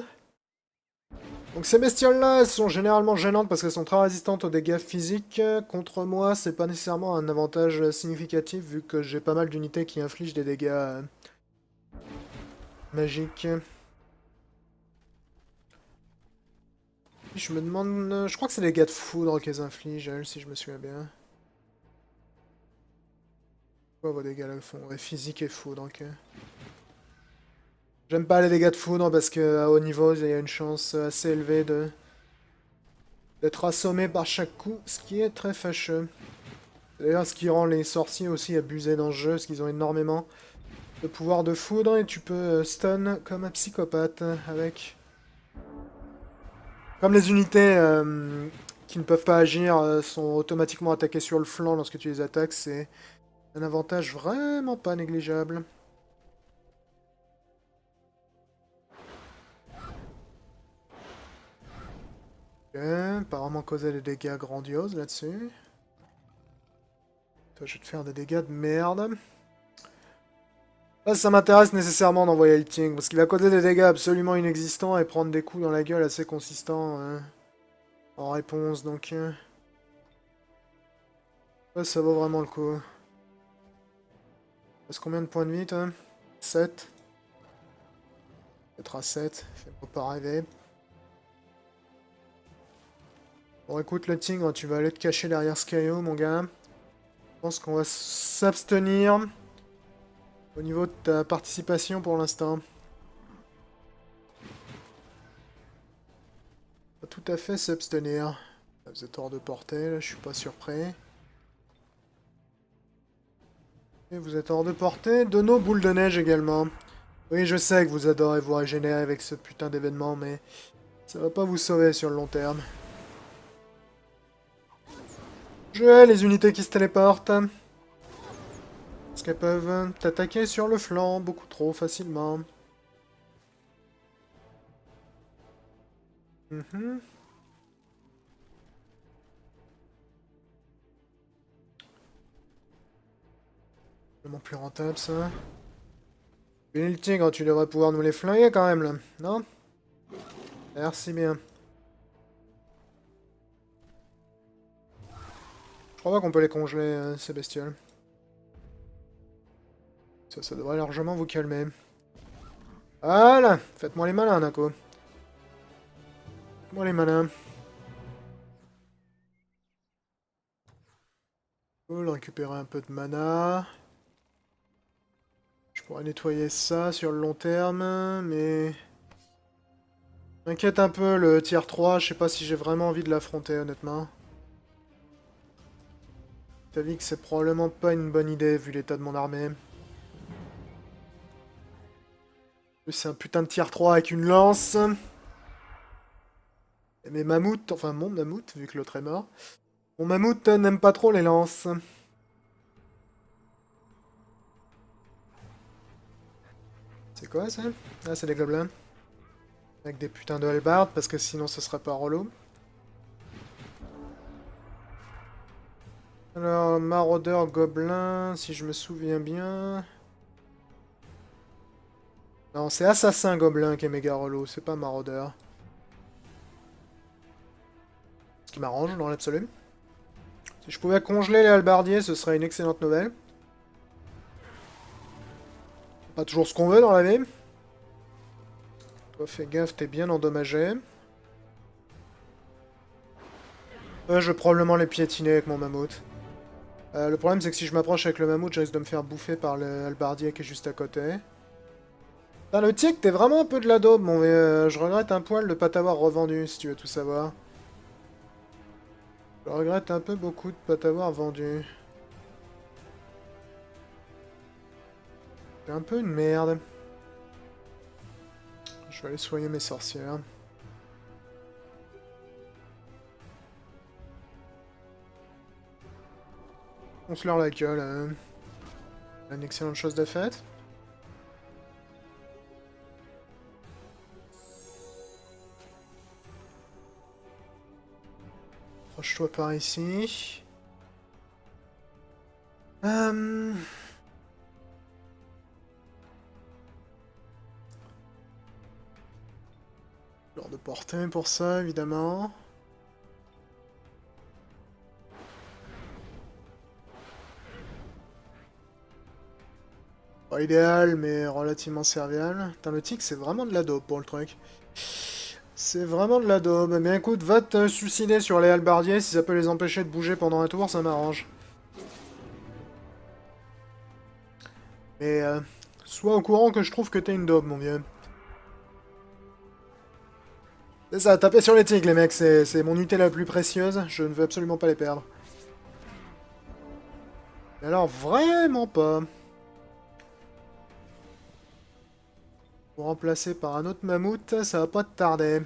Donc ces bestioles-là, elles sont généralement gênantes parce qu'elles sont très résistantes aux dégâts physiques. Contre moi, c'est pas nécessairement un avantage significatif vu que j'ai pas mal d'unités qui infligent des dégâts magiques. Je me demande... je crois que c'est les dégâts de foudre qu'elles infligent, elles, si je me souviens bien. Quoi vos dégâts là le font? Ouais, physique et foudre, ok. J'aime pas les dégâts de foudre parce que à haut niveau, il y a une chance assez élevée d'être assommé par chaque coup, ce qui est très fâcheux. D'ailleurs, ce qui rend les sorciers aussi abusés dans ce jeu, parce qu'ils ont énormément de pouvoir de foudre et tu peux stun comme un psychopathe avec... Comme les unités qui ne peuvent pas agir sont automatiquement attaquées sur le flanc lorsque tu les attaques, c'est un avantage vraiment pas négligeable. Ok, apparemment causer des dégâts grandioses là-dessus. Toi, je vais te faire des dégâts de merde. Là, ça m'intéresse nécessairement d'envoyer le Ting, parce qu'il va causer des dégâts absolument inexistants et prendre des coups dans la gueule assez consistants en réponse, donc... ouais, ça vaut vraiment le coup. Reste combien de points de vie, toi? 7. Peut-être à 7, fais-moi pas rêver. Bon, écoute, le Ting, tu vas aller te cacher derrière Skyo, mon gars. Je pense qu'on va s'abstenir au niveau de ta participation pour l'instant. On va tout à fait s'abstenir. Vous êtes hors de portée, là, je suis pas surpris. Et vous êtes hors de portée de nos boules de neige également. Oui, je sais que vous adorez vous régénérer avec ce putain d'événement, mais ça va pas vous sauver sur le long terme. Je hais les unités qui se téléportent. Parce qu'elles peuvent t'attaquer sur le flanc beaucoup trop facilement. Vraiment plus rentable, ça. Et le tigre, tu devrais pouvoir nous les flinguer quand même, là. Non? Merci bien. Je crois pas qu'on peut les congeler, ces bestioles. Ça devrait largement vous calmer. Voilà! Faites-moi les malins, Nako. Faites-moi les malins. Cool, récupérer un peu de mana. Je pourrais nettoyer ça sur le long terme, mais... m'inquiète un peu, le tier 3, je sais pas si j'ai vraiment envie de l'affronter, honnêtement. T'as vu que c'est probablement pas une bonne idée, vu l'état de mon armée. C'est un putain de tier 3 avec une lance. Et mes mammouths, enfin mon mammouth, vu que l'autre est mort. Mon mammouth n'aime pas trop les lances. C'est quoi ça? Ah, c'est des gobelins. Avec des putains de hallebardes, parce que sinon ce serait pas relou. Alors, maraudeur gobelin, si je me souviens bien... Non, c'est assassin gobelin qui est méga relou, c'est pas maraudeur. Ce qui m'arrange dans l'absolu. Si je pouvais congeler les hallebardiers, ce serait une excellente nouvelle. Pas toujours ce qu'on veut dans la vie. Toi, fais gaffe, t'es bien endommagé. Je vais probablement les piétiner avec mon mammouth. Le problème, c'est que si je m'approche avec le mammouth, je risque de me faire bouffer par le hallebardier qui est juste à côté. Putain, le tic, t'es vraiment un peu de la daube, mon vieux. Je regrette un poil de pas t'avoir revendu, si tu veux tout savoir. Je regrette un peu beaucoup de pas t'avoir vendu. T'es un peu une merde. Je vais aller soigner mes sorcières. On se leurre la gueule, hein. Une excellente chose de faite. Approche-toi par ici. Lors de portée pour ça, évidemment. Pas idéal, mais relativement serviable. Putain, le tic, c'est vraiment de la dope pour le truc. C'est vraiment de la daube. Mais écoute, va te suicider sur les hallebardiers. Si ça peut les empêcher de bouger pendant un tour, ça m'arrange. Mais sois au courant que je trouve que t'es une daube, mon vieux. C'est ça, tapez sur les tics, les mecs. C'est mon unité la plus précieuse. Je ne veux absolument pas les perdre. Mais alors, vraiment pas. Pour remplacer par un autre mammouth, ça va pas te tarder.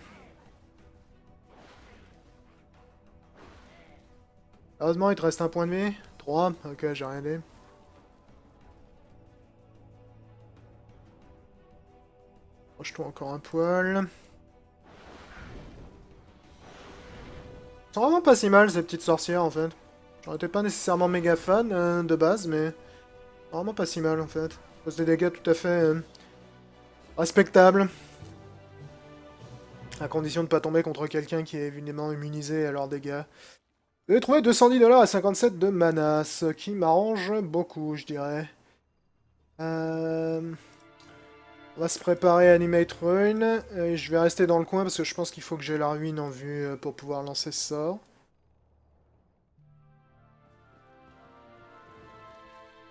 Heureusement, il te reste un point de vie. 3. Ok, j'ai rien dit. Approche-toi encore un poil. Ils sont vraiment pas si mal, ces petites sorcières, en fait. J'en étais pas nécessairement méga fan de base, mais... Vraiment pas si mal, en fait. Pose des dégâts tout à fait respectables. À condition de pas tomber contre quelqu'un qui est évidemment immunisé à leurs dégâts. Vous avez trouvé 210$ à 57 de mana, ce qui m'arrange beaucoup, je dirais. On va se préparer à Animate Ruin, et je vais rester dans le coin parce que je pense qu'il faut que j'ai la ruine en vue pour pouvoir lancer ce sort.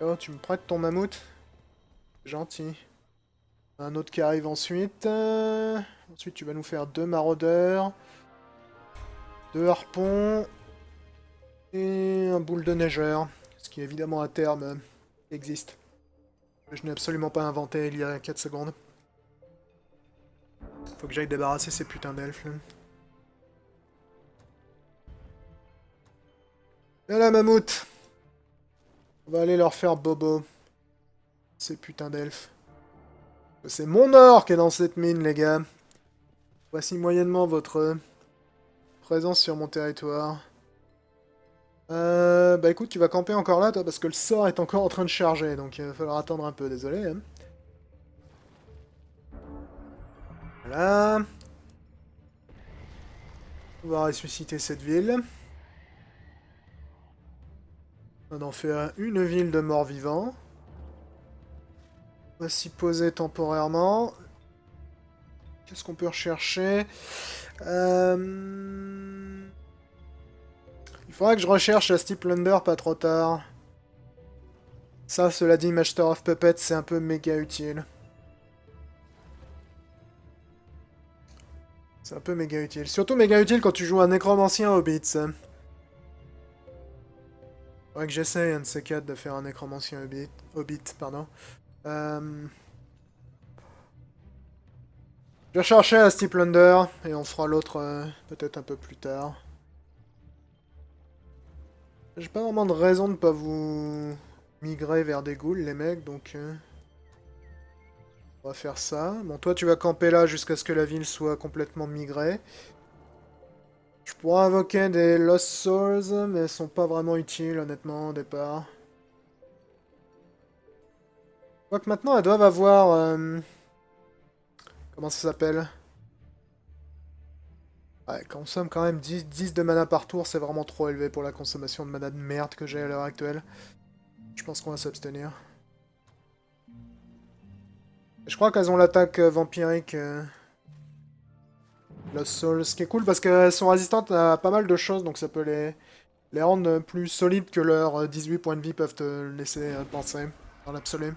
Oh, tu me prêtes ton mammouth? Gentil. Un autre qui arrive ensuite. Ensuite, tu vas nous faire 2 maraudeurs, 2 harpons, et un boule de neigeur. Ce qui, évidemment, à terme, existe. Je n'ai absolument pas inventé il y a 4 secondes. Faut que j'aille débarrasser ces putains d'elfes, là. Et là, mammouth! On va aller leur faire bobo. Ces putains d'elfes. C'est mon or qui est dans cette mine, les gars. Voici moyennement votre présence sur mon territoire. Bah écoute, tu vas camper encore là, toi, parce que le sort est encore en train de charger, donc il va falloir attendre un peu, désolé. Hein. Voilà. On va ressusciter cette ville. On en fait une ville de morts-vivants. On va s'y poser temporairement. Qu'est-ce qu'on peut rechercher Il faudra que je recherche la Steep Plunder pas trop tard. Ça, cela dit, Master of Puppets, c'est un peu méga utile. C'est un peu méga utile. Surtout méga utile quand tu joues un nécromancien Hobbit, ça. Faudrait que j'essaye, un de ces quatre, de faire un nécromancien Hobbit, pardon. Je vais chercher la Steep Plunder, et on fera l'autre peut-être un peu plus tard. J'ai pas vraiment de raison de pas vous migrer vers des ghouls, les mecs, donc... On va faire ça. Bon, toi, tu vas camper là jusqu'à ce que la ville soit complètement migrée. Je pourrais invoquer des Lost Souls, mais elles sont pas vraiment utiles, honnêtement, au départ. Quoique maintenant, elles doivent avoir... comment ça s'appelle? Ouais, elles consomment quand même 10 de mana par tour, c'est vraiment trop élevé pour la consommation de mana de merde que j'ai à l'heure actuelle. Je pense qu'on va s'abstenir. Je crois qu'elles ont l'attaque vampirique... Lost Souls, ce qui est cool parce qu'elles sont résistantes à pas mal de choses, donc ça peut les rendre plus solides que leurs 18 points de vie peuvent te laisser penser, dans l'absolu.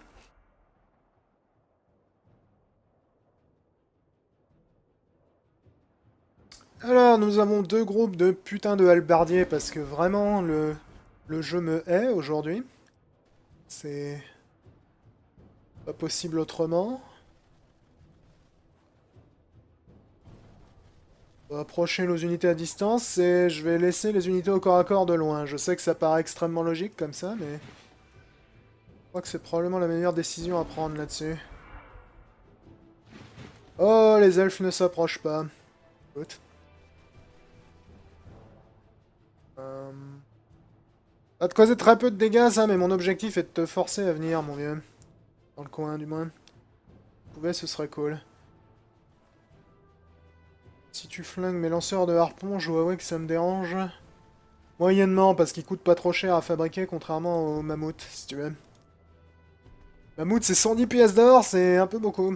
Alors, nous avons deux groupes de putains de halbardiers parce que vraiment, le jeu me hait aujourd'hui. C'est pas possible autrement. On va approcher nos unités à distance et je vais laisser les unités au corps à corps de loin. Je sais que ça paraît extrêmement logique comme ça, mais... Je crois que c'est probablement la meilleure décision à prendre là-dessus. Oh, les elfes ne s'approchent pas. Écoute. Ça va te causer très peu de dégâts, ça, mais mon objectif est de te forcer à venir, mon vieux. Dans le coin, du moins. Si tu pouvais, ce serait cool. Si tu flingues mes lanceurs de harpons, je vois ouais que ça me dérange. Moyennement, parce qu'ils coûtent pas trop cher à fabriquer, contrairement aux mammouths, si tu veux. Mammouth, c'est 110 pièces d'or, c'est un peu beaucoup.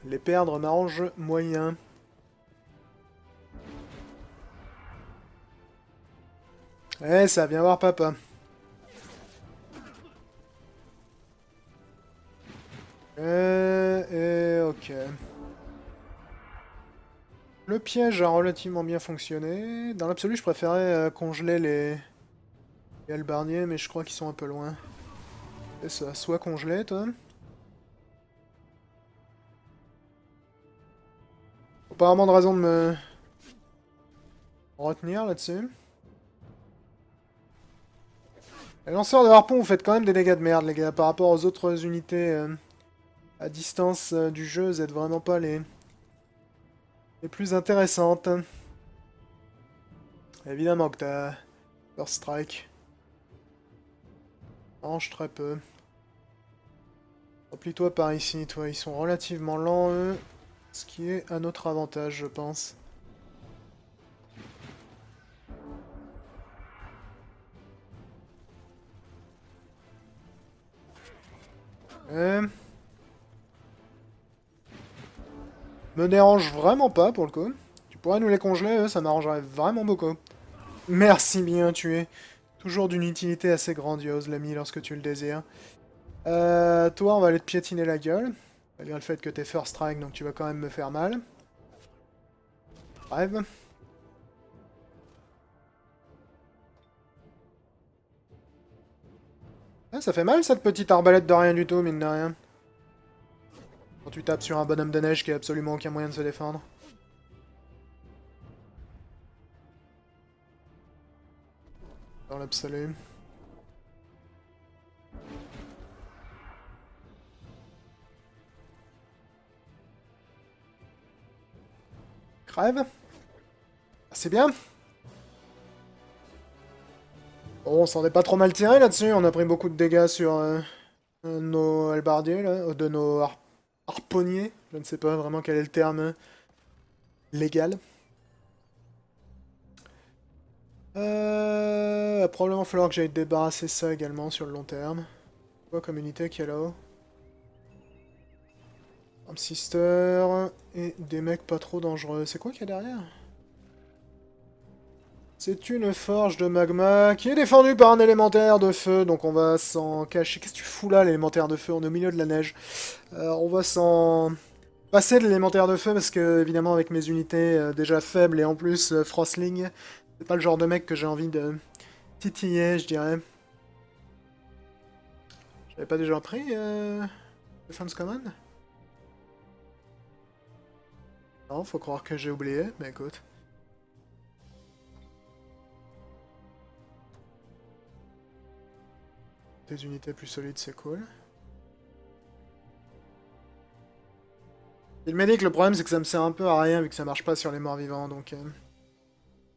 Les perdre m'arrange moyen. Eh, ça vient voir papa. Ok. Le piège a relativement bien fonctionné. Dans l'absolu, je préférais congeler les halbardiers, mais je crois qu'ils sont un peu loin. C'est ça, soit congelé, toi. Faut pas vraiment de raison de me retenir là-dessus. Les lanceurs de harpon, vous faites quand même des dégâts de merde, les gars. Par rapport aux autres unités à distance du jeu, vous êtes vraiment pas les plus intéressantes. Évidemment que t'as First Strike. Mange très peu. Replie-toi par ici, toi. Ils sont relativement lents, eux. Ce qui est à notre avantage, je pense. Me dérange vraiment pas, pour le coup. Tu pourrais nous les congeler, eux, ça m'arrangerait vraiment beaucoup. Merci bien, tu es toujours d'une utilité assez grandiose, l'ami, lorsque tu le désires. Toi, on va aller te piétiner la gueule. Malgré le fait que t'es first strike, donc tu vas quand même me faire mal. Bref. Ah, ça fait mal, cette petite arbalète de rien du tout, mine de rien. Quand tu tapes sur un bonhomme de neige qui a absolument aucun moyen de se défendre. Dans l'absolu. Crève. C'est bien. Bon, on s'en est pas trop mal tiré là-dessus. On a pris beaucoup de dégâts sur nos halbardiers, là. De nos harponniers. Je ne sais pas vraiment quel est le terme légal. Va probablement falloir que j'aille débarrasser ça également sur le long terme. Quoi comme unité qu'il y a là-haut? Un sister et des mecs pas trop dangereux. C'est quoi qu'il y a derrière? C'est une forge de magma qui est défendue par un élémentaire de feu, donc on va s'en cacher. Qu'est-ce que tu fous là, l'élémentaire de feu? On est au milieu de la neige. On va s'en passer de l'élémentaire de feu parce que, évidemment, avec mes unités déjà faibles et en plus Frostling, c'est pas le genre de mec que j'ai envie de titiller, je dirais. J'avais pas déjà pris Defense Command? Non, faut croire que j'ai oublié, mais écoute. Des unités plus solides, c'est cool. Il m'a dit que le problème c'est que ça me sert un peu à rien vu que ça marche pas sur les morts vivants, donc...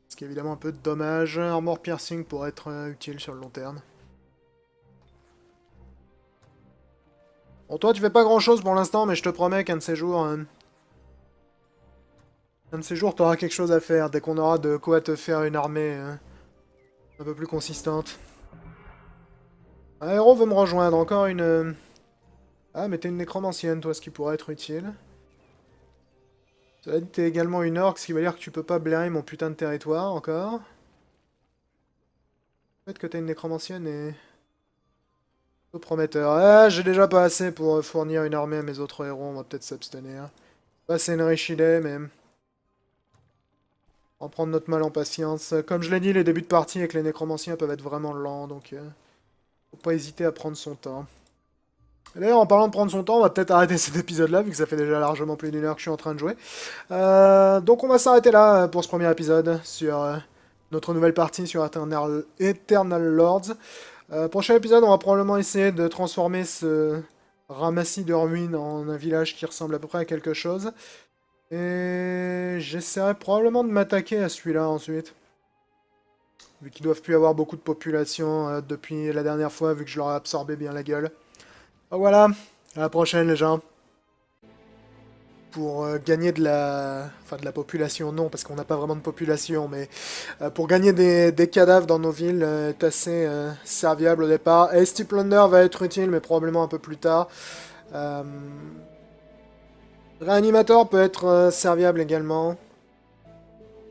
ce qui est évidemment un peu dommage. Armor piercing pourrait être utile sur le long terme. Bon, toi tu fais pas grand chose pour l'instant, mais je te promets qu'un de ces jours... un de ces jours t'auras quelque chose à faire, dès qu'on aura de quoi te faire une armée un peu plus consistante. Un héros veut me rejoindre, encore une... Ah, mais t'es une nécromancienne, toi, ce qui pourrait être utile. Cela dit, t'es également une orque, ce qui veut dire que tu peux pas blairer mon putain de territoire, encore. Le fait que t'es une nécromancienne est... peu prometteur. Ah, j'ai déjà pas assez pour fournir une armée à mes autres héros, on va peut-être s'abstenir. Bah, c'est une riche idée, mais... on va prendre notre mal en patience. Comme je l'ai dit, les débuts de partie avec les nécromanciens peuvent être vraiment lents, donc... faut pas hésiter à prendre son temps. D'ailleurs, en parlant de prendre son temps, on va peut-être arrêter cet épisode-là, vu que ça fait déjà largement plus d'une heure que je suis en train de jouer. Donc on va s'arrêter là pour ce premier épisode, sur notre nouvelle partie sur Eternal Lords. Prochain épisode, on va probablement essayer de transformer ce ramassis de ruines en un village qui ressemble à peu près à quelque chose. Et j'essaierai probablement de m'attaquer à celui-là ensuite. Vu qu'ils doivent plus avoir beaucoup de population depuis la dernière fois, vu que je leur ai absorbé bien la gueule. Donc voilà, à la prochaine les gens. Pour gagner de la... enfin de la population, non, parce qu'on n'a pas vraiment de population, mais pour gagner des cadavres dans nos villes est assez serviable au départ. ST Plunder va être utile, mais probablement un peu plus tard. Réanimator peut être serviable également.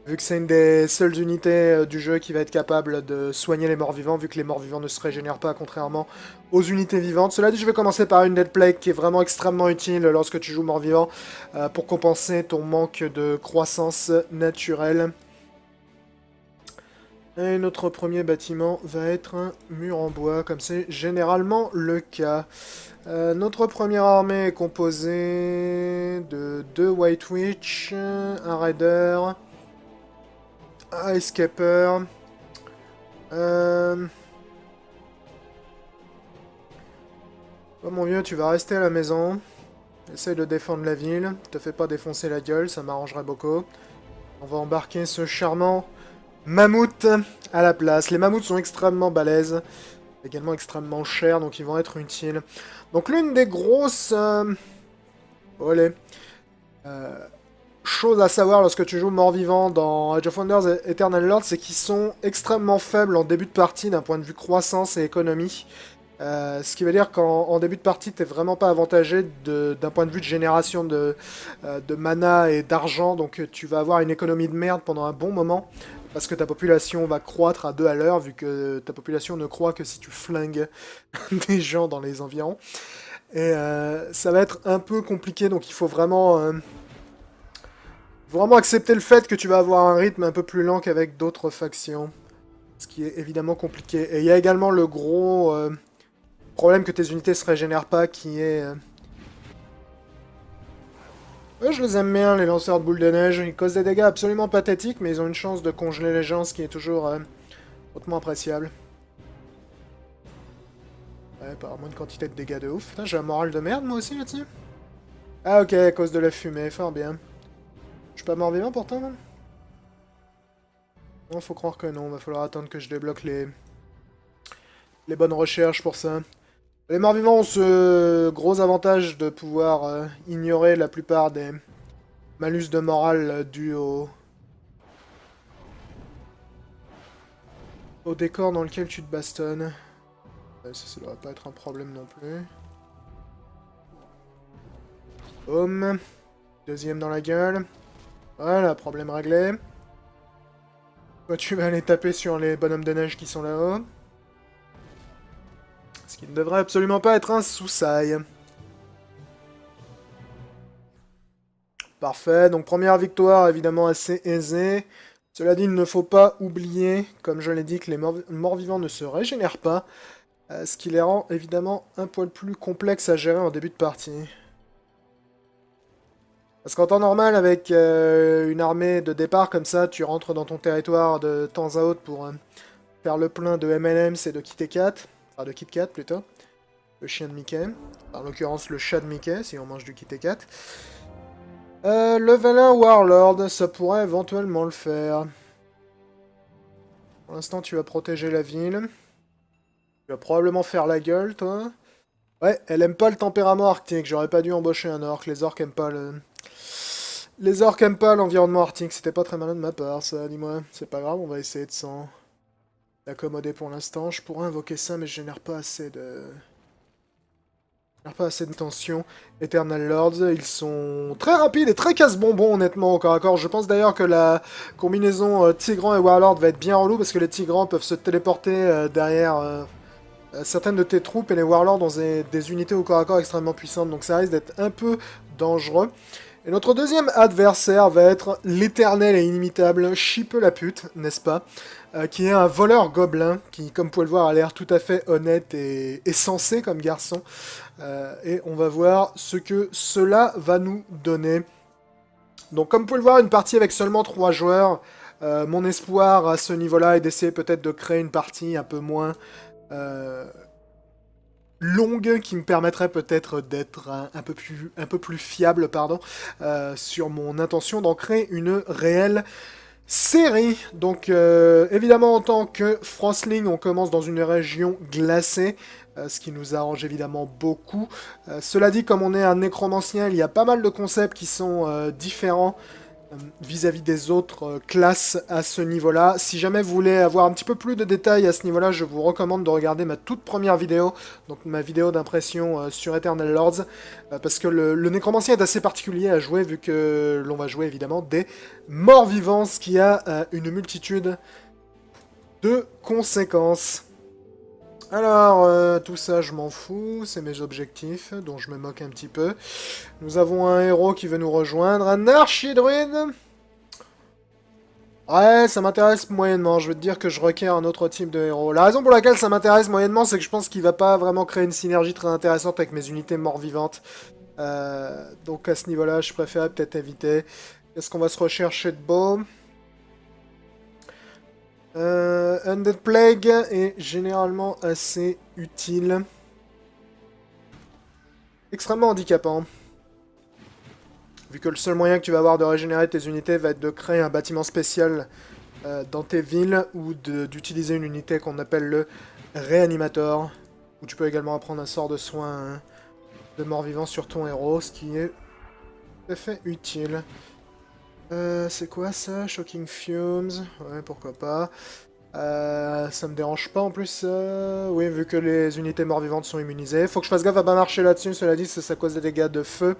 Vu que c'est une des seules unités du jeu qui va être capable de soigner les morts-vivants, vu que les morts-vivants ne se régénèrent pas, contrairement aux unités vivantes. Cela dit, je vais commencer par une Dead Plague qui est vraiment extrêmement utile lorsque tu joues mort-vivant, pour compenser ton manque de croissance naturelle. Et notre premier bâtiment va être un mur en bois, comme c'est généralement le cas. Notre première armée est composée de 2 White Witch, un Raider... ah, Escaper. Oh mon vieux, tu vas rester à la maison. Essaye de défendre la ville. Te fais pas défoncer la gueule, ça m'arrangerait beaucoup. On va embarquer ce charmant mammouth à la place. Les mammouths sont extrêmement balèzes. Également extrêmement chers, donc ils vont être utiles. Donc l'une des grosses... olé. Chose à savoir lorsque tu joues mort-vivant dans Age of Wonders et Eternal Lords, c'est qu'ils sont extrêmement faibles en début de partie d'un point de vue croissance et économie. Ce qui veut dire qu'en début de partie, t'es vraiment pas avantagé d'un point de vue de génération de mana et d'argent, donc tu vas avoir une économie de merde pendant un bon moment, parce que ta population va croître à 2 à l'heure, vu que ta population ne croît que si tu flingues des gens dans les environs. Et ça va être un peu compliqué, donc il faut vraiment accepter le fait que tu vas avoir un rythme un peu plus lent qu'avec d'autres factions. Ce qui est évidemment compliqué. Et il y a également le gros problème que tes unités se régénèrent pas, qui est... ouais, je les aime bien, les lanceurs de boules de neige. Ils causent des dégâts absolument pathétiques, mais ils ont une chance de congeler les gens, ce qui est toujours hautement appréciable. Ouais, apparemment une quantité de dégâts de ouf. Putain, j'ai un moral de merde, moi aussi, là-dessus. Ah, ok, à cause de la fumée, fort bien. Je suis pas mort-vivant, pourtant, non? Non, faut croire que non. Va falloir attendre que je débloque les bonnes recherches pour ça. Les morts-vivants ont ce gros avantage de pouvoir ignorer la plupart des malus de morale dus au décor dans lequel tu te bastonnes. Ça devrait pas être un problème non plus. Boum. Deuxième dans la gueule. Voilà, problème réglé. Toi, tu vas aller taper sur les bonhommes de neige qui sont là-haut. Ce qui ne devrait absolument pas être un sous-saille. Parfait, donc première victoire évidemment assez aisée. Cela dit, il ne faut pas oublier, comme je l'ai dit, que les morts-vivants ne se régénèrent pas. Ce qui les rend évidemment un poil plus complexes à gérer en début de partie. Parce qu'en temps normal, avec une armée de départ comme ça, tu rentres dans ton territoire de temps à autre pour faire le plein de MLMs et de Kit Kat. Enfin, de Kit Kat plutôt. Le chien de Mickey. En l'occurrence, le chat de Mickey, si on mange du Kit Kat. Level 1 Warlord, ça pourrait éventuellement le faire. Pour l'instant, tu vas protéger la ville. Tu vas probablement faire la gueule, toi. Ouais, elle aime pas le tempérament arctique. J'aurais pas dû embaucher un orc. Les orcs aiment pas le... Les orcs aiment pas l'environnement arctique. C'était pas très malin de ma part, ça, dis-moi. C'est pas grave, on va essayer de s'en accommoder pour l'instant. Je pourrais invoquer ça, mais je génère pas assez de... Pas assez de tension. Eternal Lords, ils sont très rapides et très casse-bonbons, honnêtement, au corps à corps. Je pense d'ailleurs que la combinaison Tigran et Warlord va être bien relou, parce que les Tigrans peuvent se téléporter derrière certaines de tes troupes, et les Warlords ont des unités au corps à corps extrêmement puissantes, donc ça risque d'être un peu dangereux. Et notre deuxième adversaire va être l'éternel et inimitable Chipe la pute, n'est-ce pas, qui est un voleur gobelin, qui, comme vous pouvez le voir, a l'air tout à fait honnête et sensé comme garçon. Et on va voir ce que cela va nous donner. Donc comme vous pouvez le voir, une partie avec seulement 3 joueurs. Mon espoir à ce niveau-là est d'essayer peut-être de créer une partie un peu moins longue, qui me permettrait peut-être d'être un peu plus fiable, pardon, sur mon intention d'en créer une réelle série. Donc évidemment, en tant que Frostling, on commence dans une région glacée, ce qui nous arrange évidemment beaucoup. Cela dit, comme on est un nécromancien, il y a pas mal de concepts qui sont différents vis-à-vis des autres classes à ce niveau-là. Si jamais vous voulez avoir un petit peu plus de détails à ce niveau-là, je vous recommande de regarder ma toute première vidéo, donc ma vidéo d'impression sur Eternal Lords, parce que le nécromancien est assez particulier à jouer, vu que l'on va jouer évidemment des morts vivants, ce qui a une multitude de conséquences. Alors, tout ça, je m'en fous, c'est mes objectifs, dont je me moque un petit peu. Nous avons un héros qui veut nous rejoindre, un archidruide. Ouais, ça m'intéresse moyennement, je veux te dire que je requiers un autre type de héros. La raison pour laquelle ça m'intéresse moyennement, c'est que je pense qu'il va pas vraiment créer une synergie très intéressante avec mes unités mort-vivantes. Donc à ce niveau-là, je préfère peut-être éviter. Qu'est-ce qu'on va se rechercher de beau? Undead Plague est généralement assez utile. Extrêmement handicapant. Vu que le seul moyen que tu vas avoir de régénérer tes unités va être de créer un bâtiment spécial dans tes villes, ou d'utiliser une unité qu'on appelle le réanimateur. Où tu peux également apprendre un sort de soin de mort-vivant sur ton héros, ce qui est tout à fait utile. C'est quoi ça? Shocking Fumes? Ouais, pourquoi pas. Ça me dérange pas en plus, oui, vu que les unités mort-vivantes sont immunisées. Faut que je fasse gaffe à pas marcher là-dessus, cela dit, ça cause des dégâts de feu.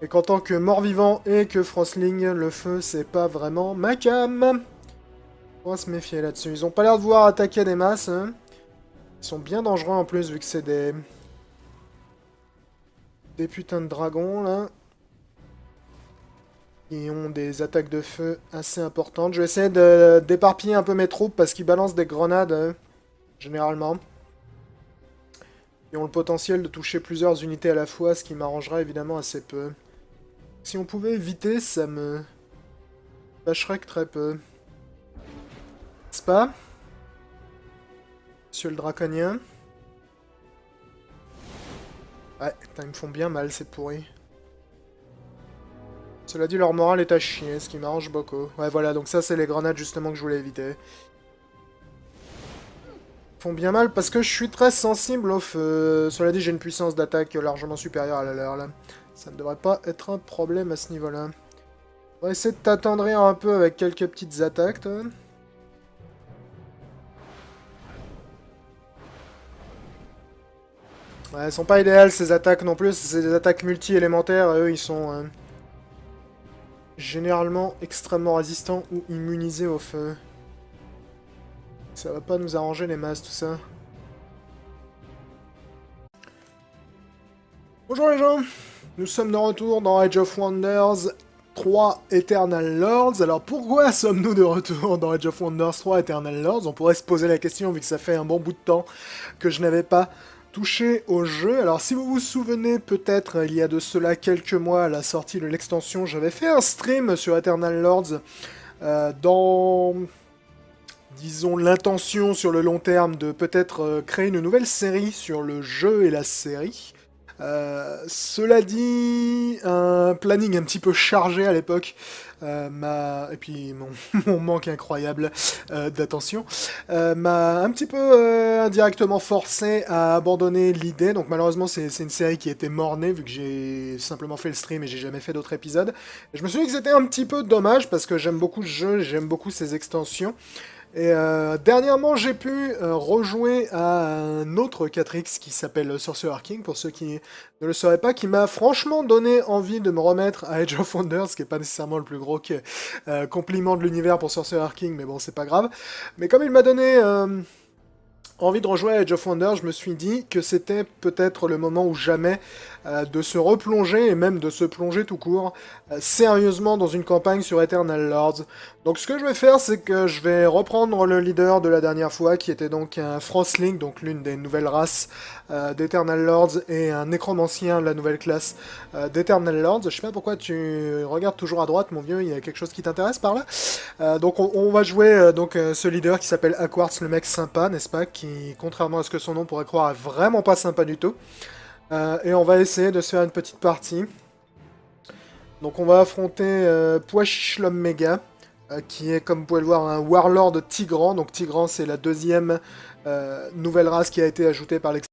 Et qu'en tant que mort-vivant et que Frostling, le feu, c'est pas vraiment ma cam. On va se méfier là-dessus. Ils ont pas l'air de vouloir attaquer des masses, hein. Ils sont bien dangereux en plus, vu que c'est des putains de dragons, là. Qui ont des attaques de feu assez importantes. Je vais essayer d'éparpiller un peu mes troupes, parce qu'ils balancent des grenades, généralement. Ils ont le potentiel de toucher plusieurs unités à la fois, ce qui m'arrangera évidemment assez peu. Si on pouvait éviter, ça me fâcherait que très peu. N'est-ce pas, Monsieur le Draconien? Ouais, putain, ils me font bien mal, c'est pourri. Cela dit, leur morale est à chier, ce qui m'arrange beaucoup. Ouais, voilà, donc ça, c'est les grenades, justement, que je voulais éviter. Ils font bien mal parce que je suis très sensible au feu. Cela dit, j'ai une puissance d'attaque largement supérieure à la leur, là. Ça ne devrait pas être un problème à ce niveau-là. On va essayer de t'attendrir un peu avec quelques petites attaques, toi. Ouais, elles sont pas idéales, ces attaques non plus. C'est des attaques multi-élémentaires, et eux, ils sont généralement extrêmement résistants ou immunisés au feu. Ça va pas nous arranger les masses, tout ça. Bonjour les gens, nous sommes de retour dans Age of Wonders 3 Eternal Lords. Alors pourquoi sommes-nous de retour dans Age of Wonders 3 Eternal Lords? On pourrait se poser la question, vu que ça fait un bon bout de temps que je n'avais pas touché au jeu. Alors si vous vous souvenez, peut-être il y a de cela quelques mois, à la sortie de l'extension, j'avais fait un stream sur Eternal Lords dans, disons, l'intention sur le long terme de peut-être créer une nouvelle série sur le jeu et la série. Cela dit, un planning un petit peu chargé à l'époque, et puis mon manque incroyable d'attention, m'a un petit peu indirectement forcé à abandonner l'idée. Donc malheureusement, c'est une série qui était mort-née, vu que j'ai simplement fait le stream et j'ai jamais fait d'autres épisodes. Et je me suis dit que c'était un petit peu dommage, parce que j'aime beaucoup ce jeu, j'aime beaucoup ses extensions. Et dernièrement, j'ai pu rejouer à un autre 4X qui s'appelle Sorcerer King, pour ceux qui ne le sauraient pas, qui m'a franchement donné envie de me remettre à Age of Wonders, ce qui n'est pas nécessairement le plus gros compliment de l'univers pour Sorcerer King, mais bon, c'est pas grave. Mais comme il m'a donné envie de rejouer à Age of Wonders, je me suis dit que c'était peut-être le moment ou jamais de se replonger, et même de se plonger tout court, sérieusement dans une campagne sur Eternal Lords. Donc ce que je vais faire, c'est que je vais reprendre le leader de la dernière fois, qui était donc un Frostling, donc l'une des nouvelles races d'Eternal Lords, et un nécromancien, la nouvelle classe d'Eternal Lords. Je sais pas pourquoi tu regardes toujours à droite, mon vieux, il y a quelque chose qui t'intéresse par là. Donc on va jouer ce leader qui s'appelle Aquartz, le mec sympa, n'est-ce pas, qui, contrairement à ce que son nom pourrait croire, est vraiment pas sympa du tout. Et on va essayer de se faire une petite partie. Donc on va affronter Poischish l'homme méga, qui est, comme vous pouvez le voir, un Warlord Tigran. Donc Tigran, c'est la deuxième nouvelle race qui a été ajoutée par l'extension